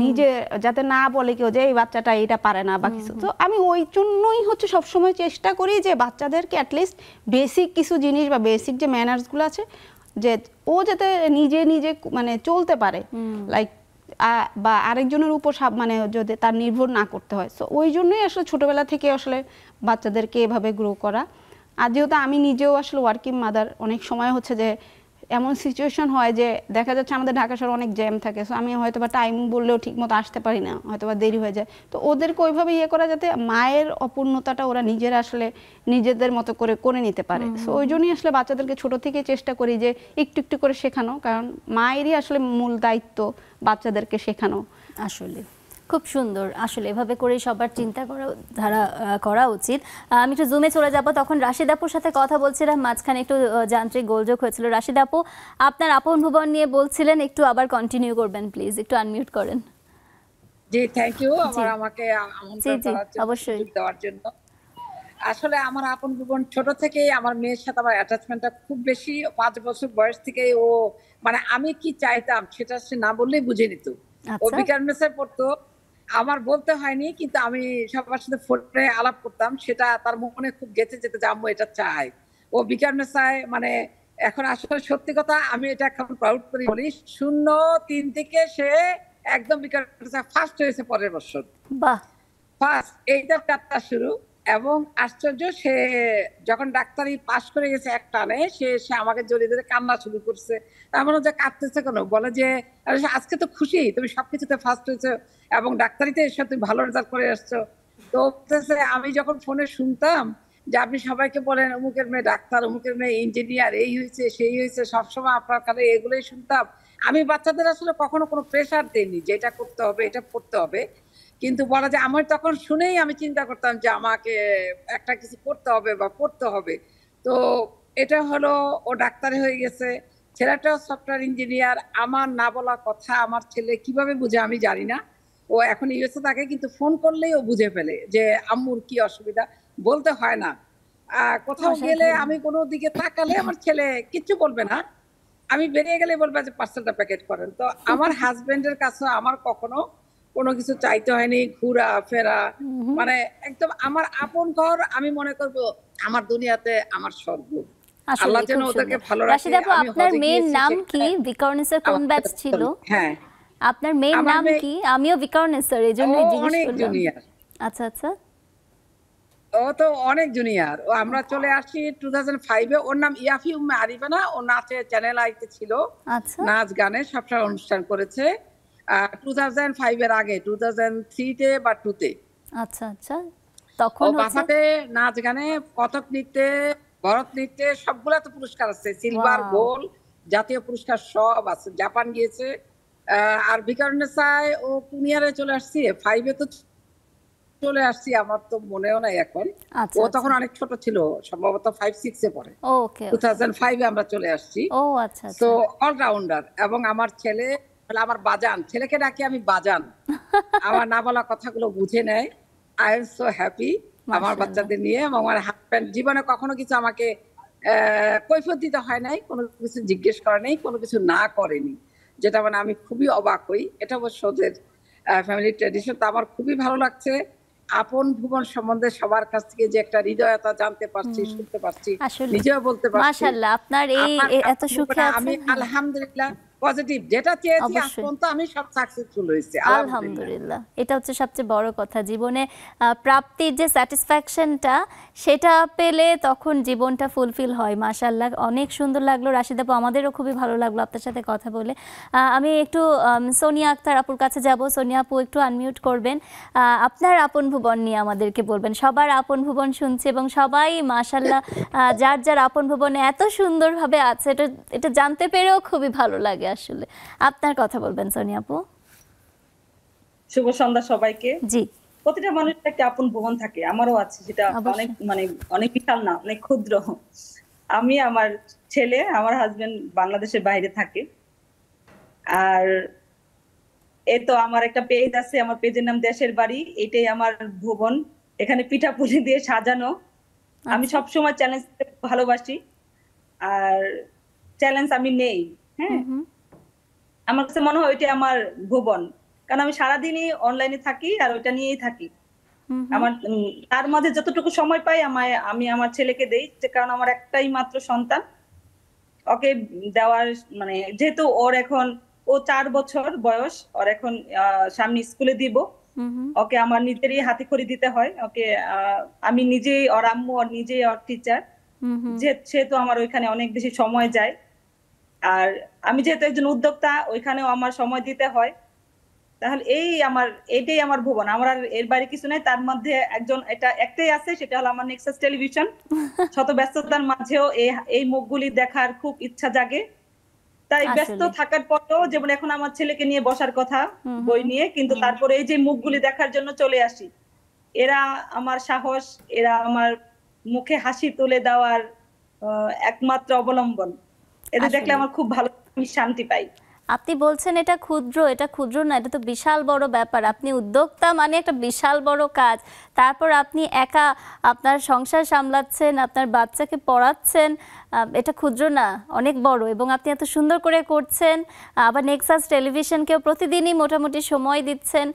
নিজে যাতে না বলে কেউ যে এই বাচ্চাটা এটা পারে না বা কিছু। তো আমি ওই জন্যই হচ্ছে সবসময় চেষ্টা করি যে বাচ্চাদেরকে অ্যাটলিস্ট বেসিক কিছু জিনিস বা বেসিক যে ম্যানার্সগুলো আছে, যে ও যাতে নিজে নিজে মানে চলতে পারে, লাইক বা আরেকজনের উপর মানে যদি তার নির্ভর না করতে হয়। সো ওই জন্যই আসলে ছোটোবেলা থেকে আসলে বাচ্চাদেরকে এভাবে গ্রো করা। আর যেহেতু আমি নিজেও আসলে ওয়ার্কিং মাদার, অনেক সময় হচ্ছে যে এমন সিচুয়েশন হয় যে দেখা যাচ্ছে আমাদের ঢাকা শহরে অনেক জ্যাম থাকে, সো আমি হয়তো বা টাইম বললেও ঠিক মতো আসতে পারি না, হয়তো বা দেরি হয়ে যায়। তো ওদেরকে ওইভাবে করা যাতে মায়ের অপূর্ণতাটা ওরা নিজেরা আসলে নিজেদের মতো করে করে নিতে পারে। সো ওই জন্যই আসলে বাচ্চাদেরকে ছোট থেকে চেষ্টা করি যে একটু একটু করে শেখানো, কারণ মায়েরই আসলে মূল দায়িত্ব বাচ্চাদেরকে শেখানো। আসলে খুব সুন্দর, আসলে এভাবে করেই সবার চিন্তা করা উচিত। আমি একটু জুমে চলে যাব, তখন রাশিদ আপুর সাথে কথা বলছিলাম, মাঝখানে একটু যান্ত্রিক গোলযোগ হয়েছিল। রাশিদ আপু, আপনার আপন ভুবন নিয়ে বলছিলেন, একটু আবার কন্টিনিউ করবেন প্লিজ, একটু আনমিউট করেন। জি, থ্যাংক ইউ আমাকে আমন্ত্রণ দেওয়ার জন্য। আসলে আমার আপন ভুবন ছোট থেকেই আমার মেয়ের সাথে আমার অ্যাটাচমেন্টটা খুব বেশি। 5 বছর বয়স থেকে ও মানে আমি কি চাইতাম সেটা সে না বললেই বুঝে নিত। ও বিকারমেসে পড়তো, আমার বলতে হয়নি, কিন্তু আমি সবার সাথে ফোনে আলাপ করতাম, সেটা তার মনে খুব গেঁথে যেতে যে আম্মু এটা চাই। ও বিকারমেসায় মানে এখন আসলে সত্যি কথা আমি এটা এখন প্রাউড করি বলি, 03 থেকে সে একদম বিকারমেসায় ফার্স্ট হয়েছে পরের বছর। বাহ, ফার্স্ট এইটা যাত্রা শুরু। এবং আশ্চর্য, সে যখন ডাক্তারি পাশ করে গেছে এক টানে, সে আমাকে জড়িয়ে ধরে কান্না শুরু করছে। তার মানে যে কাঁদতেছে কেন, বলে যে আজকে তো খুশি, তুমি সবকিছুতে ফার্স্ট হয়েছো এবং ডাক্তারিতে এসে তুমি ভালো রেজাল্ট করে আসছো। তো আমি যখন ফোনে শুনতাম যে আপনি সবাইকে বলেন অমুকের মেয়ে ডাক্তার, অমুকের মেয়ে ইঞ্জিনিয়ার, এই হয়েছে সেই হয়েছে, সবসময় আপনার কাছে এগুলোই শুনতাম। আমি বাচ্চাদের আসলে কখনো কোনো প্রেশার দিইনি যে এটা করতে হবে, এটা পড়তে হবে, কিন্তু বলা যায় আমার তখন শুনেই আমি চিন্তা করতাম যে আমাকে একটা কিছু করতে হবে বা পড়তে হবে। তো এটা হলো, ও ডাক্তার হয়ে গেছে, ছেলেটাও সফটওয়্যার ইঞ্জিনিয়ার। আমার না বলা কথা আমার ছেলে কিভাবে বুঝে আমি জানি না। ও এখন ইউএসএ থাকে, কিন্তু ফোন করলেই ও বুঝে ফেলে যে আম্মুর কি অসুবিধা, বলতে হয় না। কোথাও গেলে আমি কোনো দিকে তাকালে আমার ছেলে কিচ্ছু বলবে না, আমি বেরিয়ে গেলে বলবে যে পার্সেলটা প্যাকেট করেন। তো আমার হাজবেন্ডের কাছে আমার কখনো কোনো কিছু চাইতে হয়নি, ঘোরা ফেরা, মানে একদম আমার আপন ঘর। আমি মনে করব আমার দুনিয়াতে আমার স্বর্গ। আল্লাহ যেন ওদেরকে ভালো রাখে। রাশিদ আপু, আপনার মেয়ের নাম কি? বিকারনেসের কোন ব্যাচ ছিল? হ্যাঁ, আপনার মেয়ের নাম কি? আমিও বিকারনেসের, এজন্যই জিজ্ঞেস করলাম। জুনিয়র। আচ্ছা আচ্ছা, ও তো অনেক জুনিয়র। ও আমরা চলে আসি 2005-এ। ওর নাম ইয়াফি উম্মে আরিফা না, ও নাচে চ্যানেল আইতে ছিল, নাচ গানে সবসময় অনুষ্ঠান করেছে 2005-এর আগে, 2003-তে বা 2-তে। আচ্ছা আচ্ছা, তখন বাসাতে নাচ গানে, কথক নৃত্যে, ভরত নৃত্যে সবগুলাতে পুরস্কার আছে, সিলভার, গোল্ড, জাতীয় পুরস্কার সব আছে। জাপান গিয়েছে। আর বিকারনেসায় ও কুনিয়ারে চলে আসছি, 5-এ তো চলে আসছি, আমার তো মনেও নাই এখন। ও তখন অনেক ছোট ছিল, সম্ভবত 5-6-এ পড়ে। 2005-এ আমরা চলে আসছি। তো অলরাউন্ডার। এবং আমার ছেলে, আমার বাজান, ছেলেকে ডাকি আমি বাজান, আমার না বলা কথাগুলো বুঝে নেয়। আই এম সো হ্যাপি আমার বাচ্চাদের নিয়ে। এবং আমার হাজব্যান্ড জীবনে কখনো কিছু আমাকে কৈফিয়ত দিতে হয় নাই, কোনো কিছু জিজ্ঞেস করে নাই, কোনো কিছু না করেনি, যেটা মানে আমি খুবই অবাক হই। এটা অবশ্য ওদের ফ্যামিলি ট্র্যাডিশন। তো আমার খুবই ভালো লাগছে আপন ভুবন সম্বন্ধে সবার কাছ থেকে যে একটা হৃদয়তা জানতে পারছি, শুনতে পারছি, নিজেও বলতে পারছি। মাশাআল্লাহ, আপনার এই এত সুখে আছেন। আমি আলহামদুলিল্লাহ পজিটিভ, যেটা চেয়েছি আজ অবশ্যই। পর্যন্ত আমি সব সাকসেসফুল হয়েছে আলহামদুলিল্লাহ, এটা হচ্ছে সবচেয়ে বড় কথা। জীবনে প্রাপ্তির যে স্যাটিসফ্যাকশনটা, সেটা পেলে তখন জীবনটা ফুলফিল হয়। মাশাআল্লাহ, অনেক সুন্দর লাগলো রাশিদ আপু, আমাদেরও খুবই ভালো লাগলো আপনার সাথে কথা বলে। আমি একটু সোনিয়া আক্তার আপুর কাছে যাব। সোনিয়া আপু একটু আনমিউট করবেন, আপনার আপন ভুবন নিয়ে আমাদেরকে বলবেন। সবার আপন ভুবন শুনছি এবং সবাই মাশাআল্লাহ যার যার আপন ভুবনে এত সুন্দরভাবে আছে, এটা জানতে পেরেও খুবই ভালো লাগে। আসলে আপনার কথা বলবেন সোনিয়া আপু। শুভ সন্ধ্যা সবাইকে। জি। প্রতিটা মানুষের একটা আপন ভুবন থাকে, আমারও আছে, সেটা অনেক অনেক বিশাল না, অনেক ক্ষুদ্র। আমি, আমার ছেলে, আমার হাজবেন্ড বাংলাদেশের বাইরে থাকে। আর এই তো আমার একটা পেজ আছে, আমার পেজের নাম দেশের বাড়ি। এটাই আমার ভুবন। এখানে পিঠাপুলি দিয়ে সাজানো। আমি সবসময় চ্যালেঞ্জ ভালোবাসি, আর চ্যালেঞ্জ আমি নেই। হ্যাঁ, আমার কাছে মনে হয় ওইটা আমার ভুবন, কারণ আমি সারাদিনই অনলাইনে থাকি আর ওইটা নিয়েই থাকি। আমার তার মাঝে যতটুকু সময় পাই আমি আমার ছেলেকে দেই, কারণ আমার একটাই মাত্র সন্তান। ওকে দেওয়ার যেহেতু ওর এখন 4 বছর বয়স, ওর এখন সামনে স্কুলে দিব, ওকে আমার নিজেরই হাতে খড়ি দিতে হয়। ওকে আমি নিজেই, ওর আম্মু, ওর নিজেই ওর টিচার, সেহেতু আমার ওইখানে অনেক বেশি সময় যায়। আর আমি যেহেতু একজন উদ্যোক্তা, ওইখানেও আমার সময় দিতে হয়। তাহলে এটাই আমার ভুবন। আমার আর এর বাইরে কিছু নাই। তার মধ্যে একটাই আছে, সেটা হলো আমার নেক্সাস টেলিভিশন। শত ব্যস্ততার মাঝেও এই মুখগুলি দেখার খুব ইচ্ছা জাগে। তাই ব্যস্ত থাকার পরেও, যেমন এখন আমার ছেলেকে নিয়ে বসার কথা বই নিয়ে, কিন্তু তারপরে এই যে মুখগুলি দেখার জন্য চলে আসি। এরা আমার সাহস, এরা আমার মুখে হাসি তুলে দেওয়ার একমাত্র অবলম্বন। এদের দেখলে আমার খুব ভালো, আমি শান্তি পাই। আপনি বলছেন এটা ক্ষুদ্র না, এটা তো বিশাল বড় ব্যাপার। আপনি উদ্যোক্তা মানে একটা বিশাল বড় কাজ। তারপর আপনি একা আপনার সংসার সামলাচ্ছেন, আপনার বাচ্চাকে পড়াচ্ছেন, এটা ক্ষুদ্র না, অনেক বড়। এবং আপনি এত সুন্দর করে করছেন। আবার নেক্সাস টেলিভিশনকেও প্রতিদিনই মোটামুটি সময় দিচ্ছেন।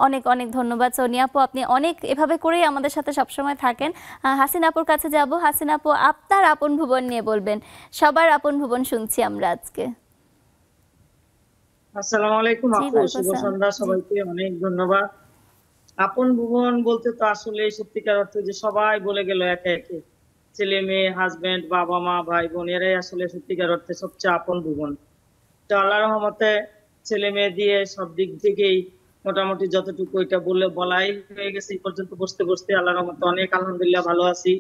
অনেক অনেক ধন্যবাদ সোনিয়া আপু, আপনি অনেক এভাবে করেই আমাদের সাথে সবসময় থাকেন। হাসিনা আপুর কাছে যাব। হাসিনা আপু, আপনার আপন ভুবন নিয়ে বলবেন। সবার আপন ভুবন শুনছি আমরা আজকে। আসসালামু আলাইকুম আপু, শুভ সন্ধ্যা সবাইকে, অনেক ধন্যবাদ। আপন ভুবন বলতে তো আসলে সত্যিকার অর্থে যে সবাই বলে গেল একে একে, ছেলে মেয়ে, হাজবেন্ড, বাবা মা, ভাই বোন, এরাই আসলে সত্যিকার অর্থে সবচেয়ে আপন ভুবন। তো আল্লাহর রহমতে ছেলে মেয়ে দিয়ে সব দিক থেকেই মোটামুটি যতটুকু এটা বলাই হয়ে গেছে এই পর্যন্ত বসতে বসতে। আল্লাহর রহমতে অনেক আলহামদুলিল্লাহ ভালো আছি।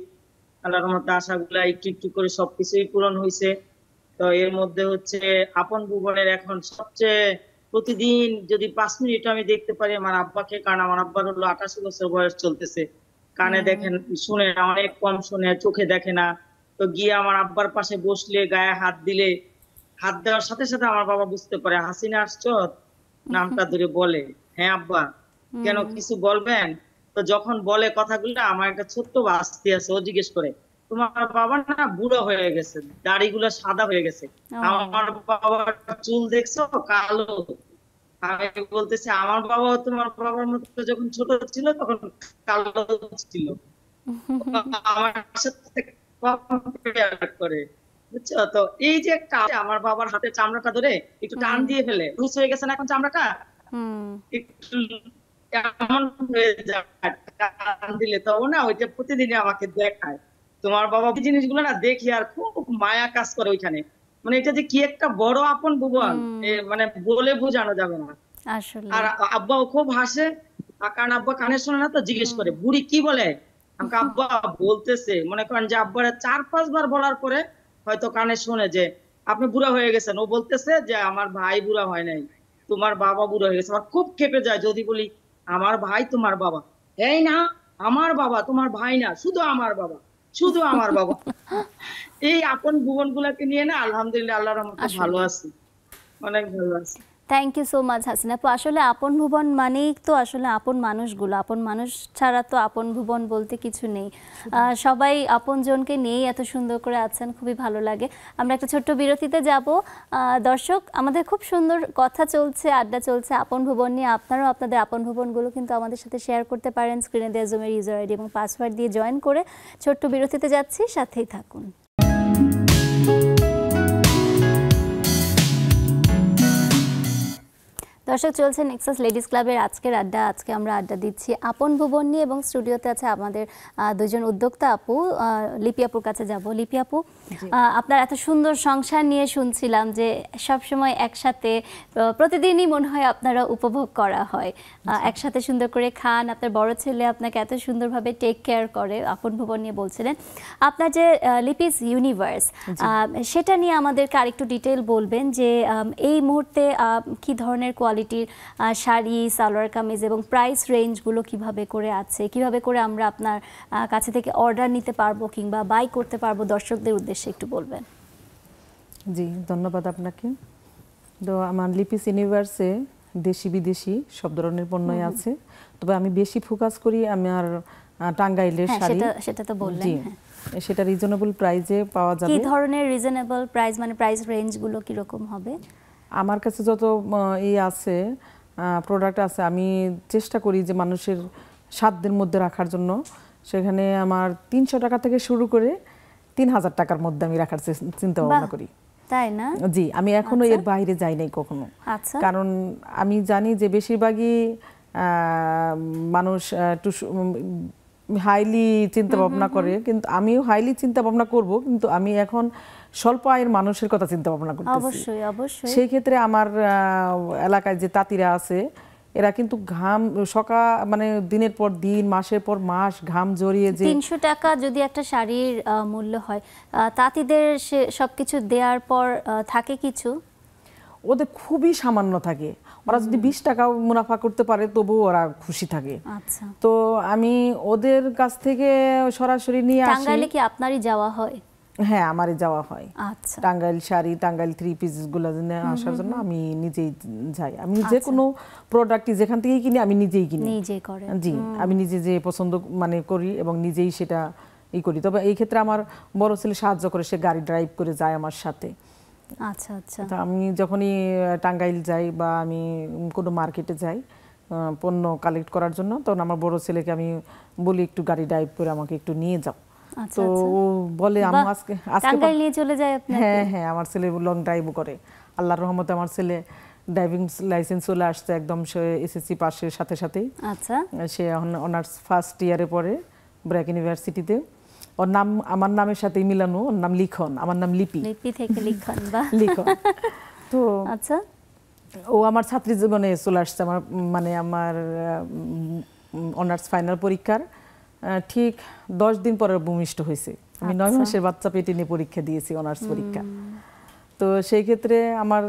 আল্লাহর রহমতে আশাগুলা একটু একটু করে সবকিছুই পূরণ হয়েছে। তো এর মধ্যে হচ্ছে আপন ভুবনের এখন সবচেয়ে প্রতিদিন যদি 5 মিনিট আমি দেখতে পারি আমার আব্বাকে, কারণ আমার আব্বার হলো 88 বছর বয়স চলতেছে। কানে দেখেন, শুনে না, অনেক কম শুনে, চোখে দেখে না। তো গিয়ে আমার আব্বার পাশে বসলে, গায়ে হাত দিলে, হাত দেওয়ার সাথে সাথে আমার বাবা বুঝতে পারে হাসিনা আসছো, নামটা ধরে বলে, হ্যাঁ আব্বা, কেন কিছু বলবেন? তো যখন বলে কথাগুলো, আমার একটা ছোট্ট বাস্তি আছে, ও জিজ্ঞেস করে, তোমার বাবা না বুড়ো হয়ে গেছে, দাড়িগুলো সাদা হয়ে গেছে, আমার বাবার চুল দেখছো কালো। আমি বলতেছি আমার বাবাও তোমার বাবার মতো যখন ছোট ছিল তখন কালো ছিল, আমার সাথে কম্পেয়ার করে, বুঝছো? তো এই যে একটা আমার বাবার হাতে চামড়াটা ধরে একটু টান দিয়ে ফেলে, লুজ হয়ে গেছে না এখন চামড়াটা, একটু এমন হয়ে যায় টান দিলে, তো ও না ওইটা প্রতিদিনই আমাকে দেখায়। তোমার বাবা জিনিসগুলো না দেখি আর খুব মায়া কাজ করে ওইখানে। মানে এটা যে কি একটা বড় আপন ভুবন, মানে বলে বোঝানো যাবে না। আর আব্বাও খুব হাসে, কারণ আব্বা কানে শোনে না, তো জিজ্ঞেস করে বুড়ি কি বলে। আমাকে আব্বা বলতেছে, মনে করেন যে আব্বারে 4-5 বার বলার পরে হয়তো কানে শোনে যে আপনি বুড়া হয়ে গেছেন। ও বলতেছে যে আমার ভাই বুড়া হয় নাই, তোমার বাবা বুড়া হয়ে গেছে। আমার খুব খেপে যায় যদি বলি আমার ভাই তোমার বাবা। এই না, আমার বাবা, তোমার ভাই না, শুধু আমার বাবা, শুধু আমার বাবা। এই আপন ভুবন গুলাকে নিয়ে না আলহামদুলিল্লাহ আল্লাহর রহমতে ভালো আছি, অনেক ভালো আছি। Thank you so much Hasina আপু। আসলে আপন ভুবন মানেই তো আসলে আপন মানুষগুলো, আপন মানুষ ছাড়া তো আপন ভুবন বলতে কিছু নেই। সবাই আপনজনকে নিয়েই এত সুন্দর করে আছেন, খুবই ভালো লাগে। আমরা একটা ছোট্ট বিরতিতে যাব। দর্শক, আমাদের খুব সুন্দর কথা চলছে, আড্ডা চলছে আপন ভুবন নিয়ে। আপনারাও আপনাদের আপন ভুবনগুলো কিন্তু আমাদের সাথে শেয়ার করতে পারেন। স্ক্রিনে দেওয়া জুমের ইউজার আইডি এবং পাসওয়ার্ড দিয়ে জয়েন করে। ছোট্ট বিরতিতে যাচ্ছি, সাথেই থাকুন। দর্শক, চলছে নেক্সাস লেডিস ক্লাবের আজকের আড্ডা। আজকে আমরা আড্ডা দিচ্ছি আপন ভুবন নিয়ে এবং স্টুডিওতে আছে আমাদের দুজন উদ্যোক্তা আপু। লিপি আপুর কাছে যাব। লিপি আপু, আপনার এত সুন্দর সংসার নিয়ে শুনছিলাম যে সবসময় একসাথে প্রতিদিনই মনে হয় আপনারা উপভোগ করা হয়, একসাথে সুন্দর করে খান, আপনার বড় ছেলে আপনাকে এত সুন্দরভাবে টেক কেয়ার করে। আপন ভুবন নিয়ে বলছিলেন, আপনার যে লিপিস ইউনিভার্স, সেটা নিয়ে আমাদেরকে আরেকটু ডিটেইল বলবেন যে এই মুহূর্তে কি ধরনের কোয়ালিটির শাড়ি, সালোয়ার কামিজ এবং প্রাইস রেঞ্জগুলো কিভাবে করে আছে, কিভাবে করে আমরা আপনার কাছে থেকে অর্ডার নিতে পারবো কিংবা বাই করতে পারবো, দর্শকদের উদ্দেশ্যে একটু বলবেন। জি, ধন্যবাদ আপনাকে। তো আমার লিপিস ইউনিভার্সে দেশি বিদেশি সব ধরনের পণ্যই আছে, তবে আমি বেশি ফোকাস করি আমার টাঙ্গাইলের শাড়ি। সেটা তো বললেন। জি, সেটা রিজনেবল প্রাইসে পাওয়া যাবে। কি ধরনের রিজনেবল প্রাইস, মানে প্রাইস রেঞ্জগুলো কি রকম হবে? আমার কাছে যত আছে প্রোডাক্ট আছে, আমি চেষ্টা করি যে মানুষের সাধ্যের মধ্যে রাখার জন্য। সেখানে আমার 300 টাকা থেকে শুরু করে 3000 টাকার মধ্যে আমি রাখার চিন্তা ভাবনা করি। তাই না? জি, আমি এখনো এর বাইরে যাই নাই কখনো। আচ্ছা। কারণ আমি জানি যে বেশিরভাগই মানুষ একটু হাইলি চিন্তা ভাবনা করে, কিন্তু আমিও হাইলি চিন্তা ভাবনা করব, কিন্তু আমি এখন স্বল্প আয়ের মানুষের কথা চিন্তা ভাবনা করতেছি। অবশ্যই অবশ্যই। সেই ক্ষেত্রে আমার এলাকায় যে তাঁতিরা আছে, এরা কিন্তু ঘাম মানে দিনের পর দিন, মাসের পর মাস ঘাম জড়িয়ে যে 300 টাকা যদি একটা শাড়ির মূল্য হয়, তাঁতিদের সবকিছু দেওয়ার পর থাকে কিছু? ওদের খুবই সামান্য থাকে। ওরা যদি 20 টাকা মুনাফা করতে পারে তবুও ওরা খুশি থাকে। আচ্ছা। তো আমি ওদের কাছ থেকে সরাসরি নিয়ে আসি। টাঙ্গাইলে কি আপনারই যাওয়া হয়? হ্যাঁ, আমারই যাওয়া হয়। আচ্ছা। টাঙ্গাইল শাড়ি, টাঙ্গাইল 3 পিসেস গুলো আসার জন্য আমি নিজেই যাই। আমি যে কোনো প্রোডাক্টই যেখান থেকেই কিনি আমি নিজেই কিনি। নিজেই করেন? জি, আমি নিজে যে পছন্দ মানে করি এবং নিজেই সেটা করি। তবে এই ক্ষেত্রে আমার বড় ছেলে সাহায্য করে, সে গাড়ি ড্রাইভ করে যায় আমার সাথে। আচ্ছা আচ্ছা। তো আমি যখনই টাঙ্গাইল যাই বা আমি কোনো মার্কেটে যাই পণ্য কালেক্ট করার জন্য, তখন আমার বড় ছেলেকে আমি বলি একটু গাড়ি ড্রাইভ করে আমাকে একটু নিয়ে যাও। তো ও বলে আমি আজকে টাঙ্গাইল নিয়ে চলে যায় আপনাকে? হ্যাঁ হ্যাঁ, আমার ছেলে লং ড্রাইভও করে। আল্লাহর রহমতে আমার ছেলে ড্রাইভিং লাইসেন্স চলে আসছে একদম, সে এসএসসি পাশের সাথে সাথেই। আচ্ছা। সে অনার্স ফার্স্ট ইয়ারে পড়ে ব্র্যাক ইউনিভার্সিটিতে। ওর নাম আমার নামের সাথেই মিলানো, ওর নাম লিখন, আমার নাম লিপি। লিপি থেকে লিখন। বাহ, লিখন। তো আচ্ছা, ও আমার ছাত্রী জীবনে চলে আসছে। আমার মানে আমার অনার্স ফাইনাল পরীক্ষার ঠিক 10 দিন পরে ভূমিষ্ঠ হয়েছে। আমি 9 মাসের বাচ্চা পেটে নিয়ে পরীক্ষা দিয়েছি, অনার্স পরীক্ষা। তো সেই ক্ষেত্রে আমার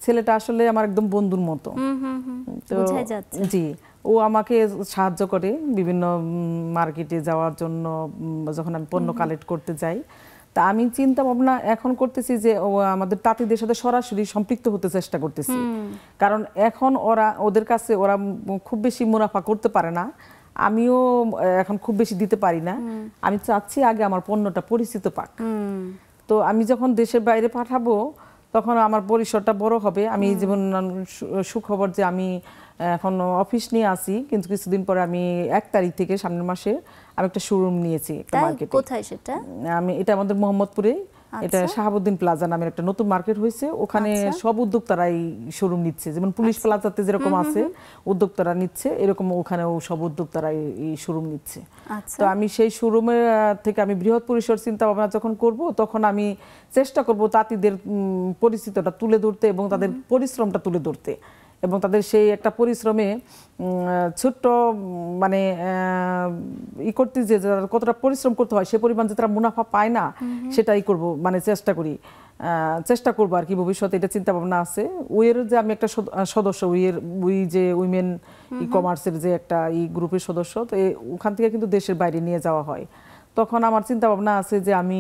ছেলেটা আসলে আমার একদম বন্ধুর মতো। তো জি, ও আমাকে সাহায্য করে বিভিন্ন মার্কেটে যাওয়ার জন্য, যখন আমি পণ্য কালেক্ট করতে যাই। তা আমি চিন্তা ভাবনা এখন করতেছি যে আমাদের তাঁতিদের সাথে সরাসরি সম্পৃক্ত হতে চেষ্টা করতেছি, কারণ এখন ওদের কাছে ওরা খুব বেশি মুনাফা করতে পারে না, আমিও এখন খুব বেশি দিতে পারি না। আমি চাচ্ছি আগে আমার পণ্যটা পরিচিত পাক। তো আমি যখন দেশের বাইরে পাঠাবো তখন আমার পরিসরটা বড় হবে। আমি যেমন সুখবর যে আমি এখন অফিস নিয়ে আসি, কিন্তু কিছুদিন পরে আমি 1 তারিখ থেকে সামনের মাসে আমি একটা শোরুম নিয়েছি একটা মার্কেটে। কোথায় সেটা? এটা আমাদের মোহাম্মদপুরে, এটা শাহাবুদ্দিন প্লাজা নামের একটা নতুন মার্কেট হয়েছে। ওখানে সব উদ্যোক্তারাই শোরুম নিচ্ছে, যেমন পুলিশ প্লাজাতে যেরকম আছে উদ্যোক্তারা নিচ্ছে, এরকম ওখানেও সব উদ্যোক্তারাই এই শোরুম নিচ্ছে। তো আমি সেই শোরুমের থেকে আমি বৃহৎ পরিসর চিন্তা ভাবনা যখন করব, তখন আমি চেষ্টা করব তাঁতিদের পরিচিতিটা তুলে ধরতে এবং তাদের পরিশ্রমটা তুলে ধরতে, এবং তাদের সেই একটা পরিশ্রমে ছোট্ট মানে করতে যে কতটা পরিশ্রম করতে হয়, সে পরিমাণ যে তারা মুনাফা পায় না, সেটাই করব, মানে চেষ্টা করবো আর কি। ভবিষ্যতে এটা চিন্তা ভাবনা আছে। উইয়ের যে আমি একটা সদস্য, উই যে উইমেন ই কমার্সের যে একটা গ্রুপের সদস্য, তো ওখান থেকে কিন্তু দেশের বাইরে নিয়ে যাওয়া হয়। তখন আমার চিন্তা ভাবনা আছে যে আমি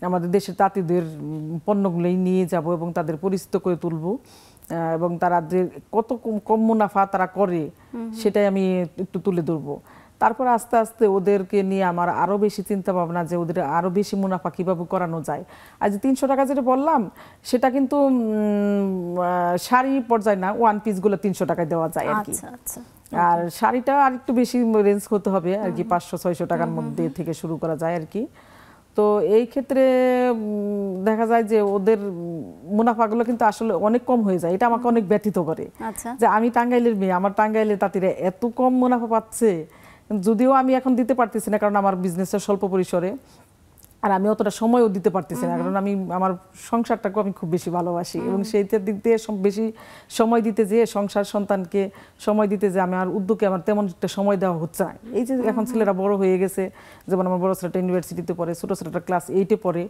আমাদের দেশের তাঁতিদের পণ্যগুলোই নিয়ে যাব এবং তাদের পরিচিত করে তুলবো, এবং তারা যে কত কম মুনাফা তারা করে সেটাই আমি একটু তুলে ধরবো। তারপর আস্তে আস্তে ওদেরকে নিয়ে আমার আরো বেশি চিন্তা ভাবনা যে ওদের আরো বেশি মুনাফা কিভাবে করানো যায়। আর যে 300 টাকা যেটা বললাম, সেটা কিন্তু শাড়ি পর্যায়ে না, 1 পিস গুলো 300 টাকায় দেওয়া যায় আর কি। আর শাড়িটা আর একটু বেশি রেঞ্জ হতে হবে আর কি, 500-600 টাকার মধ্যে থেকে শুরু করা যায় আর কি। তো তো এই ক্ষেত্রে দেখা যায় যে ওদের মুনাফাগুলো কিন্তু আসলে অনেক কম হয়ে যায়, এটা আমাকে অনেক ব্যথিত করে। যে আমি টাঙ্গাইলের মেয়ে, আমার টাঙ্গাইলের তাঁতিরা এত কম মুনাফা পাচ্ছে, যদিও আমি এখন দিতে পারতেছি না কারণ আমার বিজনেসের স্বল্প পরিসরে, আর আমি অতটা সময়ও দিতে পারতেছি না কারণ আমি আমার সংসারটাকে আমি খুব বেশি ভালোবাসি এবং সেইটার দিক দিয়ে বেশি সময় দিতে যেয়ে সংসার সন্তানকে সময় দিতে যে আমার উদ্যোগে আমার তেমন একটা সময় দেওয়া হচ্ছে না। এই যে এখন ছেলেরা বড় হয়ে গেছে, যেমন আমার বড় ছেলেটা ইউনিভার্সিটিতে পড়ে, ছোটো ছেলেটা ক্লাস 8-এ পড়ে,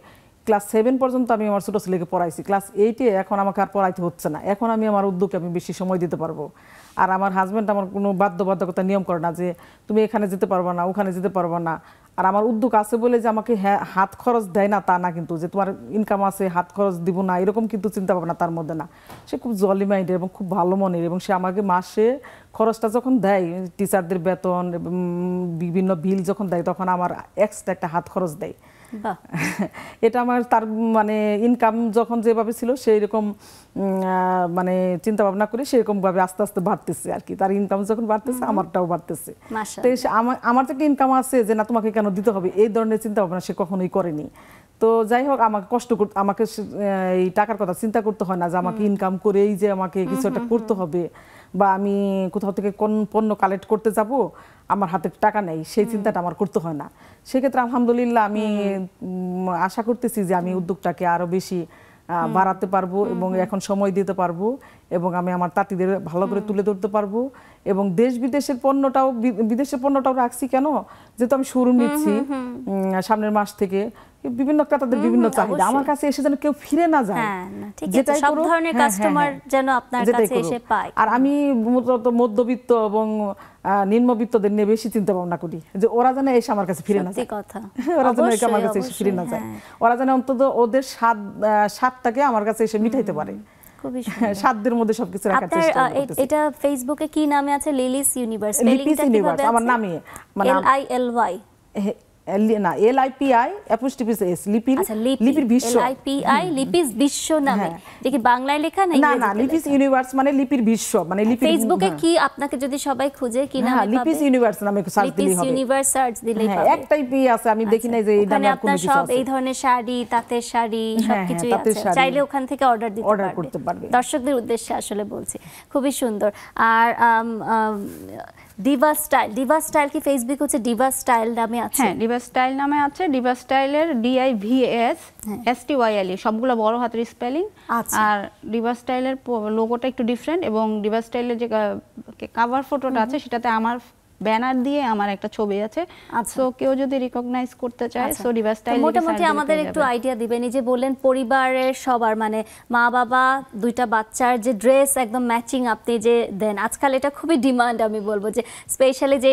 ক্লাস 7 পর্যন্ত আমি আমার ছোটো ছেলেকে পড়াইছি, ক্লাস 8-এ এখন আমাকে আর পড়াইতে হচ্ছে না, এখন আমি আমার উদ্যোগে আমি বেশি সময় দিতে পারবো। আর আমার হাজব্যান্ড আমার কোনো বাধ্যবাধকতা নিয়ম করে না যে তুমি এখানে যেতে পারবা না, ওখানে যেতে পারবা না। আর আমার উদ্যোগ আছে বলে যে আমাকে হাত খরচ দেয় না তা না, কিন্তু যে তোমার ইনকাম আছে হাত খরচ দিব না এরকম কিন্তু চিন্তা ভাবনা তার মধ্যে না। সে খুব জলি মাইন্ডের এবং খুব ভালো মনের, এবং সে আমাকে মাসে খরচটা যখন দেয়, টিচারদের বেতন বিভিন্ন বিল যখন দেয়, তখন আমার এক্সট্রা একটা হাত খরচ দেয়। এটা আমার তার মানে ইনকাম যখন যেভাবে ছিল সেই রকম মানে চিন্তা ভাবনা করে সেরকম ভাবে আস্তে আস্তে বাড়তেছে আর কি। তার ইনকাম যখন বাড়তেছে আমারটাও বাড়তেছে। তো আমার তো একটা ইনকাম আছে যে না তোমাকে কেন দিতে হবে, এই ধরনের চিন্তা ভাবনা সে কখনোই করেনি। তো যাই হোক, আমাকে কষ্ট করতে, আমাকে এই টাকার কথা চিন্তা করতে হয় না যে আমাকে ইনকাম করেই যে আমাকে কিছু একটা করতে হবে, বা আমি কোথাও থেকে কোন পণ্য কালেক্ট করতে যাব আমার হাতে টাকা নেই, সেই চিন্তাটা আমার করতে হয় না। সেক্ষেত্রে আলহামদুলিল্লাহ আমি আশা করতেছি যে আমি উদ্যোগটাকে আরো বেশি বাড়াতে পারবো এবং এখন সময় দিতে পারবো এবং আমি আমার তাঁতিদের ভালো করে তুলে ধরতে পারবো। এবং দেশ বিদেশের পণ্যটাও রাখছি কেন, যেহেতু আমি শুরু নিচ্ছি সামনের মাস থেকে, বিভিন্ন ক্রেতাদের বিভিন্ন চাহিদা, আমার কাছে এসে যেন কেউ ফিরে না যায়, যেটাই সব ধরনের কাস্টমার যেন আপনার কাছে এসে পায়। আর আমি মধ্যবিত্ত এবং নিম্নবিত্তদের নিয়ে বেশি চিন্তা ভাবনা করি যে ওরা যেন এসে আমার কাছে ফিরে না যায়, ওরা যেন আমার কাছে এসে ফিরে না যায়, ওরা যেন অন্তত ওদের স্বাদটাকে আমার কাছে এসে মিটাইতে পারে, সাধ্যের মধ্যে সবকিছু রাখার চেষ্টা করতেছি। এটা ফেসবুকে কি নামে আছে? Lily's universe. লিপিস ইউনিভার্স আমার নামে, মানে LILY না LIPI অ্যাপোস্ট্রোফিস লিপির বিশ্ব, LIPI লিপিস বিশ্ব নামে, দেখি বাংলায় লেখা না না লিপিস ইউনিভার্স মানে লিপির বিশ্ব, মানে লিপির। ফেসবুকে কি আপনাকে যদি সবাই খুঁজে কি নামে পাবে? লিপিস ইউনিভার্স নামে সার্চ দিলেই হবে, লিপিস ইউনিভার্স সার্চ দিলেই পাবে। একটাই পি আছে, আমি দেখি নাই যে এই নামে আর কোনো কিছু আছে। সব এই ধরনের শাড়ি, তাঁতের শাড়ি সবকিছুই আছে, চাইলে ওখান থেকে অর্ডার করতে পারবে। দর্শকদের উদ্দেশ্যে আসলে বলছি, খুবই সুন্দর। আর ডিভা স্টাইল কি ফেসবুক হচ্ছে ডিভা স্টাইল নামে আছে? হ্যাঁ, ডিভা স্টাইল নামে আছে। ডিভা স্টাইলের DIVAS STYLE সবগুলো বড় হাতের স্পেলিং। আর ডিভা স্টাইলের লোগোটা একটু ডিফারেন্ট, এবং ডিভা স্টাইলের যে কভার ফটোটা আছে সেটাতে আমার ব্যানার দিয়ে আমার একটা ছবি আছে। সো কেউ যদি রিকগনাইজ করতে চায় সো ডিভা স্টাইল। মোটামুটি আমাদের একটু আইডিয়া দিবেন, এই যে বললেন পরিবারের সবার মানে মা বাবা দুইটা বাচ্চার যে ড্রেস একদম ম্যাচিং আপনি যে দেন, আজকাল এটা খুবই ডিমান্ড। আমি বলবো যে স্পেশালি যে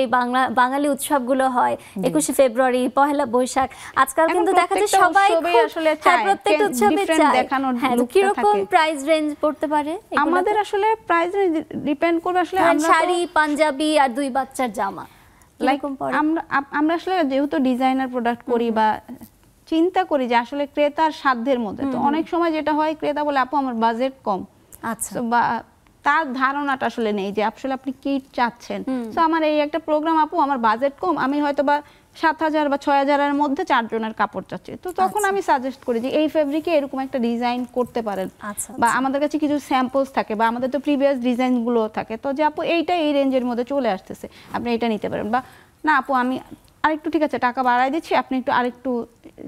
বাঙালি উৎসবগুলো হয় 21শে ফেব্রুয়ারি, পহেলা বৈশাখ, আজকাল কিন্তু দেখা যায় সবাই আসলে চায় প্রত্যেকটা উৎসবে চায় দেখানোর। কি রকম প্রাইস রেঞ্জ পড়তে পারে? আমাদের আসলে প্রাইস রেঞ্জ ডিপেন্ড করবে আসলে শাড়ি, পাঞ্জাবি আর দুই বাচ্চার জামা। আমরা আসলে যেহেতু ডিজাইনার প্রোডাক্ট করি বা চিন্তা করি যে আসলে ক্রেতার সাধ্যের মধ্যে, তো অনেক সময় যেটা হয় ক্রেতা বলে আপু আমার বাজেট কম, বা তার ধারণাটা আসলে নেই যে আসলে আপনি কি চাচ্ছেন। তো আমার এই একটা প্রোগ্রাম আপু আমার বাজেট কম, আমি হয়তো বা 7,000 বা 6,000 এর মধ্যে 4 জনের কাপড় চাচ্ছি, তো তখন আমি সাজেস্ট করি যে এই ফেব্রিকে এরকম একটা ডিজাইন করতে পারেন, বা আমাদের কাছে কিছু স্যাম্পলস থাকে বা আমাদের তো প্রিভিয়াস ডিজাইনগুলো থাকে, তো যে আপু এইটা এই রেঞ্জের মধ্যে চলে আসতেছে আপনি এটা নিতে পারেন, বা না আপু আমি আরেকটু ঠিক আছে টাকা বাড়াই দিচ্ছি আপনি একটু আরেকটু,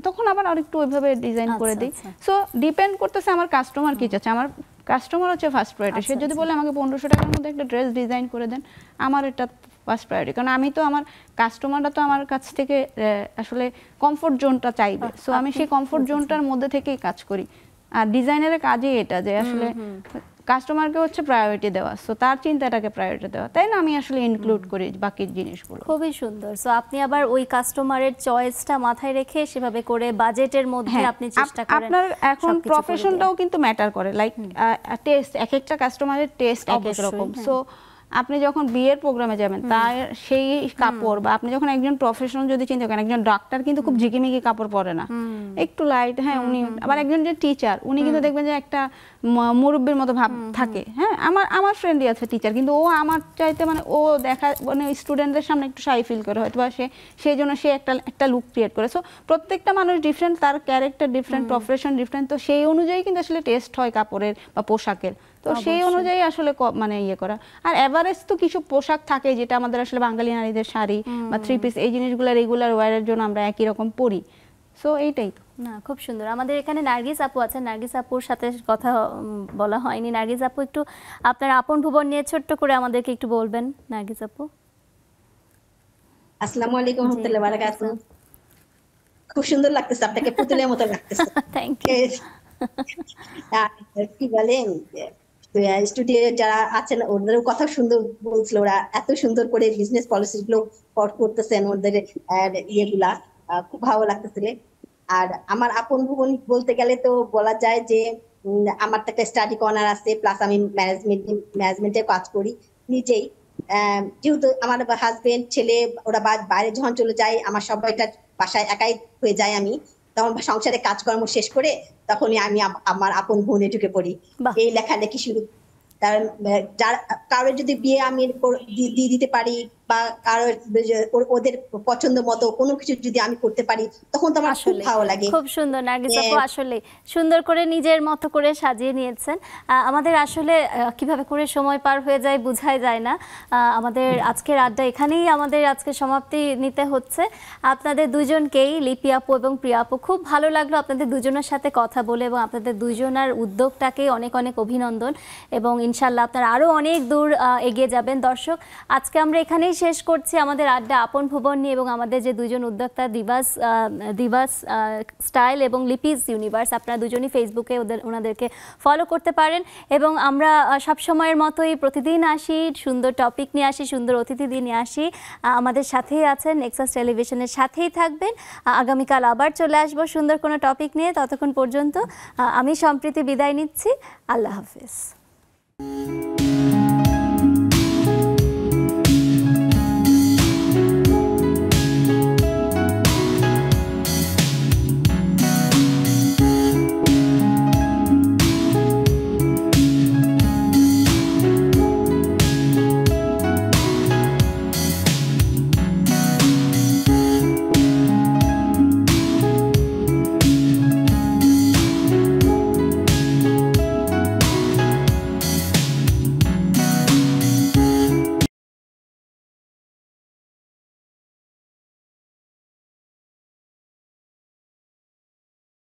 তখন আবার আরেকটু ওইভাবে ডিজাইন করে দিই। সো ডিপেন্ড করতেছে আমার কাস্টমার কি চাচ্ছে। আমার কাস্টমার হচ্ছে ফার্স্ট প্রায়োরিটি। সে যদি বলে আমাকে 1500 টাকার মধ্যে একটা ড্রেস ডিজাইন করে দেন, আমার এটা ফার্স্ট প্রায়োরিটি, কারণ আমি তো আমার কাস্টমাররা তো আমার কাছ থেকে আসলে কমফোর্ট জোনটা চাইবে। সো আমি সেই কমফোর্ট জোনটার মধ্যে থেকেই কাজ করি। আর ডিজাইনারের কাজই এটা যে আসলে কাস্টমারকে হচ্ছে প্রায়োরিটি দেওয়া, সো তার চিন্তাটাকে প্রায়োরিটি দেওয়া, তাই না আমি আসলে ইনক্লুড করি বাকি জিনিসগুলো। খুবই সুন্দর। সো আপনি আবার ওই কাস্টমারের চয়েসটা মাথায় রেখে সেভাবে করে বাজেটের মধ্যে আপনি চেষ্টা করেন। আপনার এখন প্রফেশনটাও কিন্তু ম্যাটার করে, লাইক টেস্ট, এক একটা কাস্টমারের টেস্ট এক এক রকম। সো আপনি যখন বিয়ের প্রোগ্রামে যাবেন তার সেই কাপড়, বা আপনি যখন একজন প্রফেশনাল যদি চিন্তা করেন, একজন ডাক্তার কিন্তু খুব ঝিকিমিকি কাপড় পরে না, একটু লাইট, হ্যাঁ উনি আবার একজন যে টিচার উনি কিন্তু দেখবেন যে একটা মুরব্বীর মতো ভাব থাকে। হ্যাঁ, আমার ফ্রেন্ডই আছে টিচার, কিন্তু ও আমার চাইতে মানে ও দেখা মানে স্টুডেন্টদের সামনে একটু শাই ফিল করে, হয়তো বা সেই জন্য সে একটা লুক ক্রিয়েট করে। সো প্রত্যেকটা মানুষ ডিফারেন্ট, তার ক্যারেক্টার ডিফারেন্ট, প্রফেশন ডিফারেন্ট, তো সেই অনুযায়ী কিন্তু আসলে টেস্ট হয় কাপড়ের বা পোশাকের। তো সেই অনুযায়ী আসলে মানে ইয়ে করা। আর এভারেজ তো কিছু পোশাক থাকে যেটা আমাদের আসলে বাঙালি নারীদের শাড়ি বা 3 পিস এই জিনিসগুলো রেগুলার ওয়্যারের জন্য আমরা একই রকম পরি। সো এইটাই তো। না, খুব সুন্দর। আমাদের এখানে নার্গিস আপু আছেন, নার্গিস আপুর সাথে কথা বলা হয়নি। নার্গিস আপু একটু আপনার আপন ভুবন নিয়ে ছোট্ট করে আমাদেরকে একটু বলবেন। নার্গিস আপু। আসসালামু আলাইকুম ওয়া রাহমাতুল্লাহি ওয়া বারাকাতুহু। খুব সুন্দর লাগতেছে, আপনাকে পুতুলের মতো লাগতেছে। Thank you. কি বলেন, স্টুডিও যারা আছেন ওদের কথা সুন্দর বলছিল, ওরা এত সুন্দর করে বিজনেস পলিসি গুলো করতেছেন, ওদের ইয়েগুলা খুব ভালো লাগতেছিল। আর আমার আপন ভুবন বলতে গেলে তো বলা যায় যে আমার তো একটা স্টাডি কর্নার আছে, প্লাস আমি ম্যানেজমেন্টে কাজ করি নিজেই। যেহেতু আমার হাজবেন্ড ছেলে ওরা বাইরে যখন চলে যায়, আমার সবাইটা বাসায় একাই হয়ে যায়, আমি তখন সংসারে কাজকর্ম শেষ করে তখনই আমি আমার আপন বোনে ঢুকে পড়ি, এই লেখালেখি শুরু। কারোর যদি বিয়ে আমি দিয়ে দিতে পারি বা কারোর ওদের পছন্দ মতো কোনো কিছু যদি আমি করতে পারি তখন তো আমার খুব ভালো লাগে। খুব সুন্দর নার্গিস আপু, আসলে সুন্দর করে নিজের মতো করে সাজিয়ে নিয়েছেন। আমাদের আসলে কিভাবে করে সময় পার হয়ে যায় বোঝাই যায় না। আমাদের আজকের আড্ডা এখানেই আমাদের আজকে সমাপ্তি নিতে হচ্ছে। আপনাদের দুজনকেই, লিপি আপু এবং প্রিয়া আপু, খুব ভালো লাগলো আপনাদের দুজনের সাথে কথা বলে, এবং আপনাদের দুজনের উদ্যোগটাকে অনেক অনেক অভিনন্দন, এবং ইনশাল্লাহ আপনারা আরও অনেক দূর এগিয়ে যাবেন। দর্শক, আজকে আমরা এখানেই শেষ করছি আমাদের আড্ডা আপন ভুবন নিয়ে, এবং আমাদের যে দুজন উদ্যোক্তা দিবাস স্টাইল এবং লিপিস ইউনিভার্স, আপনারা দুজনই ফেসবুকে ওনাদেরকে ফলো করতে পারেন। এবং আমরা সবসময়ের মতোই প্রতিদিন আসি, সুন্দর টপিক নিয়ে আসি, সুন্দর অতিথি দিয়ে নিয়ে আসি। আমাদের সাথেই আছেন, নেক্সাস টেলিভিশনের সাথেই থাকবেন। আগামীকাল আবার চলে আসবো সুন্দর কোনো টপিক নিয়ে। ততক্ষণ পর্যন্ত আমি সম্প্রীতি বিদায় নিচ্ছি। আল্লাহ হাফেজ।